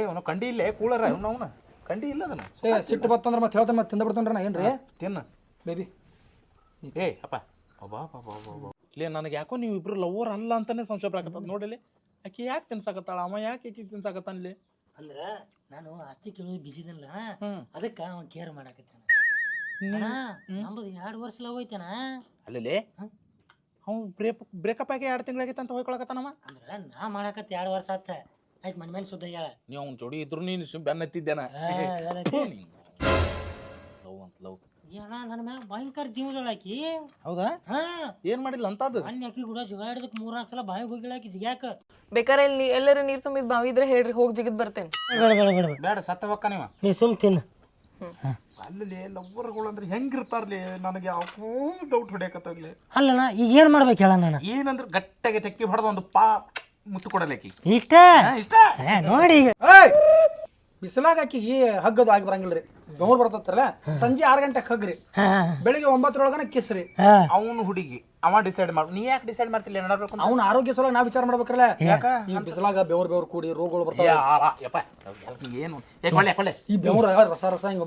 ಅವನು ಕಂಡಿ ಇಲ್ಲೇ ಕೂಳರ ಅವನ ಕಂಡಿ ಇಲ್ಲ ಅದನ್ನ
ಸಿಟ್ಟು ಬತ್ತಂದ್ರೆ ಮತ್ತೆ ಹೇಳ್ತಾನೆ ಮತ್ತೆ ತಿಂದ ಬಿಡ್ತಾನ್ರ ನಾ ಏನ್ರಿ
ತಿನ್ನ
ಬೇಬಿ
ಅಪ್ಪ ಇಲ್ಲೇ ನನಗೆ ಯಾಕೋ ನೀವು ಇಬ್ರು ಲವರ್ ಅಲ್ಲ ಅಂತಾನೆ ಸಂಶಯ ಬರಾಕತ್ತದ ನೋಡಲಿ ಆಕಿ ಯಾಕೆ ತಿನ್ಸಾಕತ್ತಾಳ ಅವ ಯಾಕೆ ಆಕಿ ತಿನ್ಸಾಕತ್ತಾನಲ್ಲಿ
ಅಂದ್ರೆ ನಾನು ಆಸ್ತಿ ಕೇಳೋದು ಬಿಸಿದಿಲ್ಲ ಅದಕ್ಕೆ ಅವ ಕೇರ್ ಮಾಡಾಕತ್ತಾನ ನಮ್ಮದು 2 ವರ್ಷ ಲವ್ ಐತೇನ
ಅಲ್ಲೇ ಅವ್ನು ಬ್ರೇಕಪ್ ಆಗಿ 2 ತಿಂಗಳಾಗೈತೆ ಅಂತ ಹೋಯ್ಕೊಳಕತ್ತಾನವ
ಅಂದ್ರೆ ನಾ ಮಾಡಾಕತ್ತ 2 ವರ್ಷ ಆತ ಆಯ್ತು ಮನೆ ಮೇಲೆ ಸುದ್ದ ಹೇಳ
ನೀವು ಅವ್ನ ಜೋಡಿ ಇದ್ರು ನೀನು ಬೆನ್ನ ಎತ್ತಿದ್ದೇನ ಲವ್ ಅಂತ ಲವ್
ನನ್ನ ಮ್ಯಾಗ ಭಯಂಕರ ಜೀವದೊಳಾಕಿ
ಹೌದಾ ಏನ್ ಮಾಡಿಲ್ಲ ಅಂತದ್ದು
ಅನ್ನ ಅಕ್ಕಿ ಕೂಡ ಜಗಳ ಹಿಡಿದಕ್ಕೆ 3-4 ಸಲ ಬಾಯಿ ಹೋಗಿಳಾಕಿ ಜಿಗ್ಯಾಕ
ಬೇಕಾರೆ ಇಲ್ಲಿ ಎಲ್ಲರ ನೀರ್ ತುಂಬಿದ್ ಬಾವಿ ಇದ್ರೆ ಹೇಳ್ರಿ ಹೋಗಿ ಜಿಗಿದ್ ಬರ್ತೇನೆ
ಬೇಡ ಬೇಡ ಬೇಡ
ಬೇಡ ಸತ್ತ ಹೊಕ್ಕ ನೀವ
ನೀ ಸುಮ್ ತಿನ್ನು
ಅಲ್ಲಿ ಲವ್ವರ್ಗಳು ಅಂದ್ರೆ ಹೆಂಗಿರ್ತಾರ್ಲಿ ನನಗೆ ಯಾಕೋ ಡೌಟ್ ಹೊಡ್ಯಾಕತ್ತಾಗ್ಲಿ
ಅಲ್ಲಣ್ಣ ಈಗ ಏನು ಮಾಡ್ಬೇಕು ಹೇಳ ನಾನು
ಏನಂದ್ರೆ ಗಟ್ಟಿಗೆ ತೆಕ್ಕಿ ಹೊಡೆದ ಒಂದು ಮುತ್ತು ಕೊಡಲೇಕಿ
ಇಷ್ಟ
ಇಷ್ಟ
ನೋಡಿ ಈಗ
ಬಿಸಿಲಾಗ ಆಕಿಗೆ ಹಗ್ಗದು ಆಗಿ ಬರಂಗಿಲ್ರಿ ಬೆವರು ಬರ್ತತ್ರಲ್ಲ ಸಂಜೆ 6 ಗಂಟೆಗೆ ಹಗ್ರಿ ಬೆಳಿಗ್ಗೆ 9 ಕಿಸ್ರಿ
ಅವನು ಹುಡುಗಿ ಅವ ಡಿಸೈಡ್ ಮಾಡ ನೀ ಯಾಕೆ ಡಿಸೈಡ್ ಮಾಡ್ತಿಲ್ಲ ಏನಾಡ್ಬೇಕು
ಅವ್ನ ಆರೋಗ್ಯ ಸಲ ನಾ ವಿಚಾರ ಮಾಡ್ಬೇಕ್ರಲ್ಲ ಯಾಕ ಈ ಬಿಸಿಲಾಗ ಬೆವರು ಕೂಡಿ ರೋಗಗಳು ಬರ್ತಾವ
ಏನು
ಈ ಬೆವರು ರಸ ರಸ ಹಿಂಗ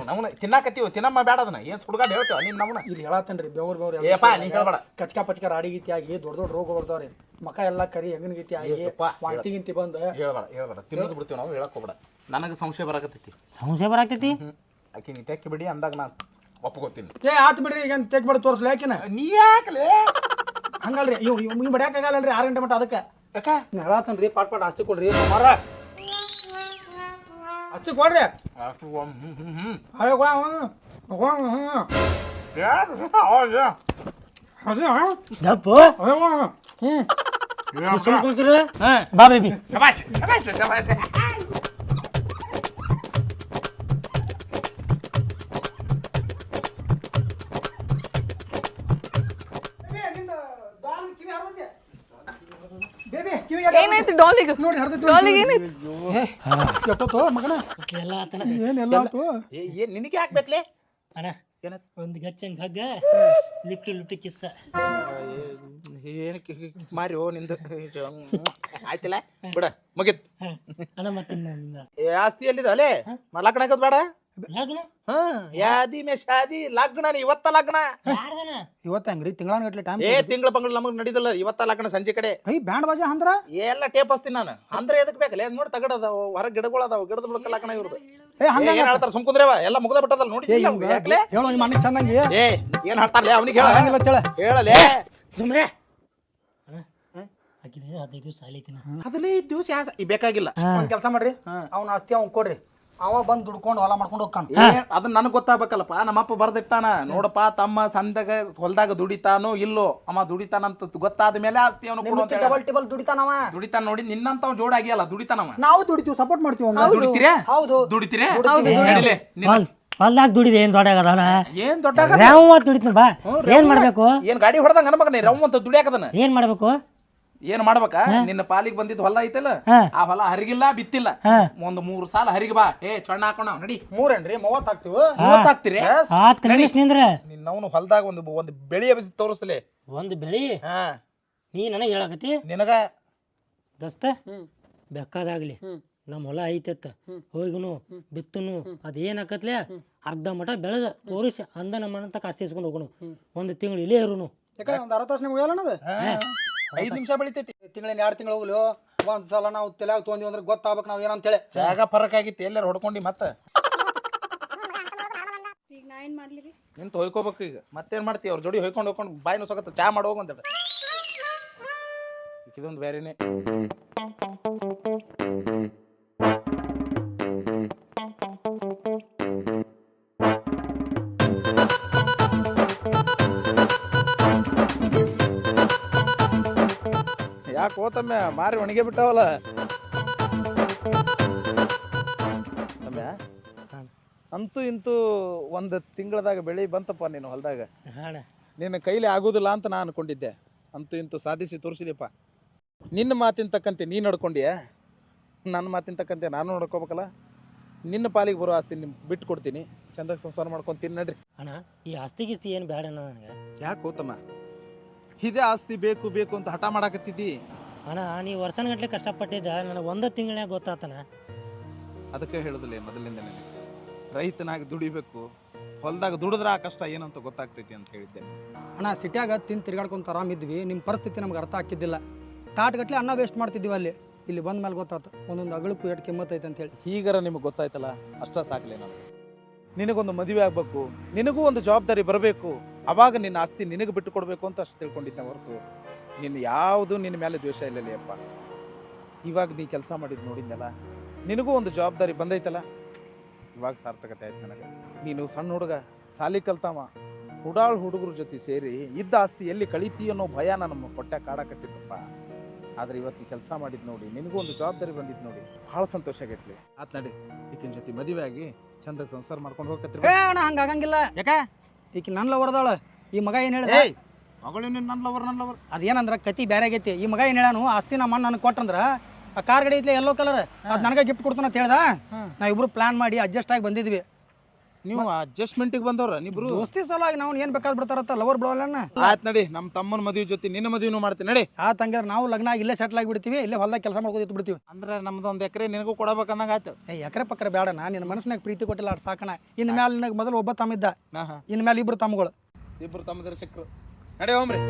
ನಾವು ತಿನ್ನಾಕತ್ತೀವಿ ತಿನ್ನಮ್ಮ ಬೇಡ ಅದನ್ನ ಏನ್ ಸುಡ್ಗಾಡ್ ಹೇಳ್ತೇವ ನೀನ್ ನಮ್ಮನ್ನ
ಇಲ್ಲಿ ಹೇಳತ್ತೇನ್ರಿ ಬೆವರು
ನೀ ಹೇಳ್ಬೇಡ
ಕಚ್ಕ ಪಚ್ಕ ರಾಡಿ ಗೀತಿ ಆಗಿ ದೊಡ್ಡ ರೋಗ ಬರ್ತಾವ್ರಿ ಮಕ ಎಲ್ಲಾ ಕರಿ ಹೆಂಗನ ಗೀತಿ ಆಗಿ ವಾಂತಿ ಗಿಂತಿ ಬಂದ
ಹೇಳ್ಬೇಡ ತಿನ್ನೋದು ಬಿಡ್ತೀವಿ ನಾವು ಹೇಳಕ್ ಹೋಗ್ಬೇಡ ನನಗೆ ಸಂಶಯ ಬರಾಕತ್ತೈತಿ
ಸಂಶಯ ಬರಾಕ್ತೈತಿ
ಆಕಿ ನೀ ತೆಕ್ಕಿ ಬಿಡಿ ಅಂದಾಗ ನಾನು ಒಪ್ಕೋತೀನಿ
ಆತ್ ಬಿಡ್ರಿ ಈಗ ತೆಗ್ ಬಿಡ ತೋರ್ಸ್ಲ ಯಾಕಿನ
ನೀ ಯಾಕಲೇ
ಹಂಗಲ್ರಿ ಇವ್ ಬಡಿಯಾಕಾಗಲ್ಲಲ್ರಿ 6 ಗಂಟೆ ಮಟ್ಟ ಅದಕ್ಕೆ ಯಾಕ ಹೇಳತ್ತನ್ರಿ ಪಾಟ್ ಆಸ್ತಿ ಕೊಡ್ರಿ ಮಾರ ಆಸ್ತಿ ಕೊಡ್ರಿ
ಸುಮ್ ಕುಂತಿರು ಬಾ ಬೇಬಿ
ಏನಾಯ್ತು ಡಾಲಿಗೆ
ನೋಡಿ ಹರ್ದೈತಿ
ಡಾಲಿಗೆ ಏನಾಯ್ತು
ಅಯ್ಯೋ ಎಪ್ಪತ್ತು ಮಗನ
ಎಲ್ಲ ಆತನ
ಏನೆಲ್ಲ ಆತು
ಏನ್ ನಿನಗೆ ಹಾಕ್ಬೇಕ್ಲೆ
ಅಣ್ಣ
ಏನತ್
ಒಂದು ಗಚ್ಚಂಗ್ ಹಗ್ಗ ಲಿಫ್ಟ್ ಕಿಸ್ಸ
ಏನು ಮಾರಿ ನಿಂದು ಆಯ್ತಿಲ್ಲ ಬಿಡ ಮುಗಿತ್
ಅಣ್ಣ ಮತ್ತೆ
ಆಸ್ತಿ ಎಲ್ಲಿದ ಅಲ್ಲೇ ಲಗ್ನ ಆಗೋದ್ ಬೇಡ
ಲಗ್ನ
ಯಾದಿ ಮೇ ಶಾದಿ ಲಗ್ನ ಇವತ್ತ ಲಗ್ನ
ಯಾರ್ದನ
ಇವತ್ತ ಹೆಂಗ್ರಿ ತಿಂಗಳಾನ್ಗಟ್ಲೆ ಟೈಮ್
ತಿಂಗಳ ಪಂಗಳ ನಮಗ್ ನಡೀದಲ್ಲ ಇವತ್ತ ಲಗ್ನ ಸಂಜೆ ಕಡೆ
ಬ್ಯಾಂಡ್ ಬಾಜಾ ಅಂದ್ರ
ಎಲ್ಲ ಟೇಪ್ ಹಸ್ತೀನಿ ನಾನು ಅಂದ್ರೆ ಎದಕ್ ಬೇಕಲ್ಲ ಅದ್ ನೋಡಿ ತಗಡದಾವ ಹೊರ ಗಿಡಗಳು ಅದಾವ ಗಿಡದ ಬುಡಕ ಲಗ್ನ ಇವ್ರದ್ದು ಏನ್ ಹೇಳ್ತಾರ ಸುಮ್ಕುಂದ್ರೇವ ಎಲ್ಲ ಮುಗ್ದ ಬಿಟ್ಟದಲ್ಲ ನೋಡಿ ಯಾಕ್ಲೆ
ಹೇಳೋ ನಿಮ್ಮ ಅಣ್ಣ ಚಂದಂಗಿ
ಏ ಏನ್ ಹಾಕ್ತಾರಲ್ಲ ಅವನಿಗೆ ಹೇಳ
ಹಂಗಿಲ್ಲ ಹೇಳ
ಹೇಳಲೇ
ಸುಮ್ರೆ ಹಾಕಿದ್ರೆ 15 ದಿವಸ ಸಾಲೈತಿನ
15 ದಿವಸ ಬೇಕಾಗಿಲ್ಲ
ಒಂದ್ ಕೆಲಸ ಮಾಡ್ರಿ ಅವ್ನ ಆಸ್ತಿ ಅವ್ನ್ ಕೊಡ್ರಿ ಅವ ಬಂದ್ ದುಡ್ಕೊಂಡು ಹೊಲ ಮಾಡ್ಕೊಂಡು ಹೋಗ್ತಾನ
ಅದನ್ನ ನನಗ್ ಗೊತ್ತಾಗ್ಬೇಕಲ್ಲಪ್ಪ ನಮ್ಮಪ್ಪ ಬರ್ದಿಟ್ಟಾನ ನೋಡಪ್ಪ ತಮ್ಮ ಸಂದಾಗ ಹೊಲದಾಗ ದುಡಿತಾನೋ ಇಲ್ಲೋ ಅಮ್ಮ ದುಡಿತಾನಂತ ಗೊತ್ತಾದ ಮೇಲೆ ಆಸ್ತಿ ಅವನು
ಡಬಲ್ ಟೇಬಲ್ ದುಡಿತಾನವ
ದುಡಿತಾನ ನೋಡಿ ನಿನ್ನಂತ ಜೋಡಾಗಿಯಲ್ಲ ದುಡಿತಾನವ
ನಾವು ದುಡಿತೀವಿ ಸಪೋರ್ಟ್ ಮಾಡ್ತೀವಿ ಅವ್ನ
ದುಡಿತೀರಾ
ಹೌದು
ದುಡಿತೀರಾ
ಹೊಲ್ದಾಗ ದುಡಿದೆ ಏನ್ ದೊಡ್ಡ
ಏನ್ ದೊಡ್ಡ
ದುಡಿತೀನಿ ಬಾ ಏನ್ ಮಾಡ್ಬೇಕು
ಏನ್ ಗಾಡಿ ಹೊಡೆದಂಗ ಅನ್ಮಗ ನೀ ರವ್ ಅಂತ ದುಡಿಯಾಕದನ
ಏನ್ ಮಾಡ್ಬೇಕು
ಏನ್ ಮಾಡ್ಬೇಕಾ ನಿನ್ನ ಪಾಲಿಗೆ ಬಂದಿದ್ ಹೊಲ ಐತಲ್ಲ ಆ ಹೊಲ ಹರಿಗಿಲ್ಲ ಬಿತ್ತಿಲ್ಲ ಒಂದ್ 3 ಸಾಲ ಹರಿಗ ಬಾ ಚಣ್ಣ ಹಾಕೋಣ ನಡಿ
3 30 ಹಾಕ್ತಿವಿ
30 ಹಾಕ್ತಿರಿ
ನಿಂದ್ರ
ನಿನ್ನವನು ಹೊಲದಾಗ ಒಂದು ಬೆಳಿ ಎಬ್ಸಿ ತೋರಿಸ್ಲಿ
ಒಂದು ಬೆಳಿ ನೀ ನನಗೆ ಹೇಳಕತಿ
ನಿನಗ
ದೋಸ್ತ ಬೇಕಾದಾಗ್ಲಿ ನಮ್ಮ ಹೊಲ ಐತೆತ್ತ ಹೋಗಿನು ಬಿತ್ತುನು ಅದೇನಾಕತ್ಲೆ ಅರ್ಧ ಮಠ ಬೆಳೆದ ತೋರಿಸಿ ಅಂದ ನಮ್ಮ ಅಂತ ಕಾಸ್ತಿ ಇಸ್ಕೊಂಡು ಹೋಗೋಣ ಒಂದು ತಿಂಗಳು ಇಲ್ಲೇ ಇರುನು
ಯಾಕಂದ್ರೆ ಒಂದು ಅರ್ಧ ತಾಸು ನಿಮ್ಗೆ ಹೇಳೋಣದ
5 ನಿಮಿಷ ಬೆಳಿತೈತಿ
ತಿಂಗಳಿನ 2 ತಿಂಗಳು ಹೋಗ್ಲಿ ಒಂದ್ ಸಲ ನಾವು ತಲೆಯಾಗ ತೊಗೊಂಡಿವಿ ಅಂದ್ರೆ ಗೊತ್ತಾಗ್ಬೇಕು ನಾವ್ ಏನಂತೇಳಿ
ಜಾಗ ಫರಕ್ ಆಗಿತ್ತು ಎಲ್ಲಾರ ಹೊಡ್ಕೊಂಡಿ ಮತ್ತೆ
ಈಗ ನಾ ಏನು ಮಾಡಲಿ ರೀ
ನಿಂತ ಹೊಯ್ಕೋಬೇಕು ಈಗ ಮತ್ತೇನ್ ಮಾಡ್ತೀವಿ ಅವ್ರ ಜೋಡಿ ಹೊಯ್ಕೊಂಡು ಬಾಯಿ ನುಸಕತ್ತ ಚಾ ಮಾಡಿ ಹೋಗಂತ ಇದೊಂದು ಬೇರೆನೆ ಯಾಕೆ ಹೋತಮ್ಮ ಮಾರಿ ಒಣಗೆ ಬಿಟ್ಟಾವಲ್ಲ ತಮ್ಮ ಅಂತೂ ಇಂತೂ ಒಂದು ತಿಂಗಳದಾಗ ಬೆಳಿ ಬಂತಪ್ಪ ನೀನು ಹೊಲದಾಗ ನಿನ್ನ ಕೈಲಿ ಆಗೋದಿಲ್ಲ ಅಂತ ನಾನು ಅನ್ಕೊಂಡಿದ್ದೆ ಅಂತೂ ಇಂತೂ ಸಾಧಿಸಿ ತೋರಿಸಿದೆಪ್ಪ ನಿನ್ನ ಮಾತಿನ ತಕ್ಕಂತೆ ನೀನು ನಡ್ಕೊಂಡಿಯ ನನ್ನ ಮಾತಿನ ತಕ್ಕಂತೆ ನಾನು ನೋಡ್ಕೋಬೇಕಲ್ಲ ನಿನ್ನ ಪಾಲಿಗೆ ಬರೋ ಆಸ್ತಿ ನಿಮ್ಗೆ ಬಿಟ್ಟು ಕೊಡ್ತೀನಿ ಚಂದಾಗ ಸಂಸಾರ ಮಾಡ್ಕೊಂತೀನಿ ನಡ್ರಿ
ಅಣ್ಣ ಈ ಆಸ್ತಿ ಗಿಸ್ತಿ ಏನು ಬೇಡ ನನಗೆ
ಯಾಕೆ ಹೋತಮ್ಮ ಇದೇ ಆಸ್ತಿ ಬೇಕು ಬೇಕು ಅಂತ ಹಠ ಮಾಡಾಕತ್ತಿದ್ದಿ
ಅಣ್ಣ ನೀ ವರ್ಷನಗಟ್ಲೆ ಕಷ್ಟಪಟ್ಟಿದ್ದ ನನಗೆ ಒಂದು ತಿಂಗಳನ್ಯಾಗ ಗೊತ್ತಾತನ
ಅದಕ್ಕೆ ಹೇಳುದಿಲ್ಲ ಮೊದಲಿಂದ ನನಗೆ ರೈತನಾಗಿ ದುಡಿಬೇಕು ಹೊಲದಾಗ ದುಡಿದ್ರೆ ಆ ಕಷ್ಟ ಏನಂತ ಗೊತ್ತಾಗ್ತೈತಿ ಅಂತ ಹೇಳಿದ್ದೆ
ಅಣ್ಣ ಸಿಟ್ಯಾಗ ತಿಂದು ತಿರ್ಗಾಡ್ಕೊಂತ ಆರಾಮಿದ್ವಿ ನಿಮ್ಮ ಪರಿಸ್ಥಿತಿ ನಮ್ಗೆ ಅರ್ಥ ಆಗ್ತಿದ್ದಿಲ್ಲ ತಾಟ್ಗಟ್ಲೆ ಅನ್ನ ವೇಸ್ಟ್ ಮಾಡ್ತಿದ್ವಿ ಇಲ್ಲಿ ಬಂದ ಮೇಲೆ ಗೊತ್ತಾಯ್ತು ಒಂದೊಂದು ಅಗಳಕ್ಕೂ ಎಷ್ಟು ಕಿಮ್ಮತ್ ಐತೆ ಅಂತ ಹೇಳಿ
ಹೀಗಾರ ನಿಮಗೆ ಗೊತ್ತಾಯ್ತಲ್ಲ ಅಷ್ಟ ಸಾಕಲೇ ನಾನು ನಿನಗೊಂದು ಮದುವೆ ಆಗ್ಬೇಕು ನಿನಗೂ ಒಂದು ಜವಾಬ್ದಾರಿ ಬರಬೇಕು ಅವಾಗ ನಿನ್ನ ಆಸ್ತಿ ನಿನಗೆ ಬಿಟ್ಟು ಕೊಡಬೇಕು ಅಂತ ಅಷ್ಟು ತಿಳ್ಕೊಂಡಿದ್ದೆ ಹೊರತು ನಿನ್ನ ಯಾವುದು ನಿನ್ನ ಮೇಲೆ ದ್ವೇಷ ಇಲ್ಲಲೇ ಅಪ್ಪ ಇವಾಗ ನೀ ಕೆಲಸ ಮಾಡಿದ್ದು ನೋಡಿದ್ನಲ್ಲ ನಿನಗೂ ಒಂದು ಜವಾಬ್ದಾರಿ ಬಂದೈತಲ್ಲ ಇವಾಗ ಸಾರ್ಥಕತೆ ಆಯ್ತು ನನಗೆ ನೀನು ಸಣ್ಣ ಹುಡುಗ ಸಾಲಿ ಕಲ್ತಾವ ಹುಡುಗರ ಜೊತೆ ಸೇರಿ ಇದ್ದ ಆಸ್ತಿ ಎಲ್ಲಿ ಕಳೀತಿ ಅನ್ನೋ ಭಯ ನನ್ನ ಹೊಟ್ಟೆ ಕಾಡಕತ್ತಿತ್ತಪ್ಪ ಆದ್ರೆ ಇವತ್ತು ಕೆಲಸ ಮಾಡಿದ್ ನೋಡಿ ನಿನಗೂ ಒಂದು ಜವಾಬ್ದಾರಿ ಬಂದಿದ್ದು ನೋಡಿ ಭಾಳ ಸಂತೋಷ ಆಗೈತ್ಲಿ ಆತ್ ನಡಿ ಈಕಿನ ಜೊತೆ ಮದುವೆ ಆಗಿ ಚಂದ ಸಂಸಾರ ಮಾಡ್ಕೊಂಡು ಹೋಗತ್ರಿ
ಅಣ್ಣ ಹಂಗ ಆಗಂಗಿಲ್ಲ
ಯಾಕ
ಈಕಿ ನನ್ನ ಲವರ್ದಾಳ ಈ ಮಗ ಏನ್ ಹೇಳಿದ
ಮಗಳು ನನ್ನ ಲವರ್
ಅದೇನಂದ್ರ ಕತಿ ಬೇರೆ ಆಗೈತಿ ಈ ಮಗ ಏನ್ ಹೇಳಾನು ಆಸ್ತಿ ನಮ್ಮ ಅಣ್ಣ ನನಗೆ ಕೊಟ್ಟಂದ್ರ ಆ ಕಾರ್ ಗಾಡಿ ಐತ್ಲೆ ಯೆಲ್ಲೋ ಕಲರ್ ಅದ್ ನನಗೆ ಗಿಫ್ಟ್ ಕೊಡ್ತಾನ ಅಂತ ಹೇಳ್ದ ನಾವ್ ಇಬ್ರು ಪ್ಲಾನ್ ಮಾಡಿ ಅಡ್ಜಸ್ಟ್ ಆಗಿ ಬಂದಿದ್ವಿ
ನೀವು ಅಡ್ಜಸ್ಟ್ಮೆಂಟ್ಗೆ ಬಂದವ್ರ ನೀಬ್ರು
ದೋಸ್ತಿ ಸಲುವಾಗಿ ನಾವು ಏನ್ ಬೇಕಾದ್ ಬಿಡ್ತಾರತ್ತ ಲವರ್ ಬಿಡೋಲ್ಲ
ಆಯ್ತು ನಡಿ ನಮ್ಮ ತಮ್ಮನ ಮದುವೆ ಜೊತೆ ನಿನ್ನ ಮದುವೆನೂ ಮಾಡ್ತೀನಿ ನಡಿ
ಆ ತಂಗಾರ ನಾವು ಲಗ್ನ ಆಗಿ ಇಲ್ಲೇ ಸೆಟ್ಲ್ ಆಗಿ ಬಿಡ್ತೀವಿ ಇಲ್ಲೇ ಹೊಲದಾಗ ಕೆಲಸ ಮಾಡ್ಕೋದು ಬಿಡ್ತೀವಿ
ಅಂದ್ರೆ ನಮ್ದು ಒಂದು ಎಕರೆ ನಿನಗೂ ಕೊಡಬೇಕಂದಂಗ ಆಯ್ತು
ಎಕರೆ ಪಕ್ಕರೆ ಬೇಡಣ ನಿನ್ನ ಮನಸ್ಸಿನಾಗ ಪ್ರೀತಿ ಕೊಟ್ಟಿಲ್ಲ ಅಷ್ಟು ಸಾಕಣ ಇನ್ ಮೇಲೆ ನಿನಗೆ ಮೊದಲು ಒಬ್ಬ ತಮ್ಮಿದ್ದ ಇನ್ ಮೇಲೆ ಇಬ್ರು ತಮ್ಮಗಳು
ಇಬ್ರು ತಮ್ಮದ್ರ ಸಿಕ್ಕರು ನಡಿ ಹೋಮ್ರಿ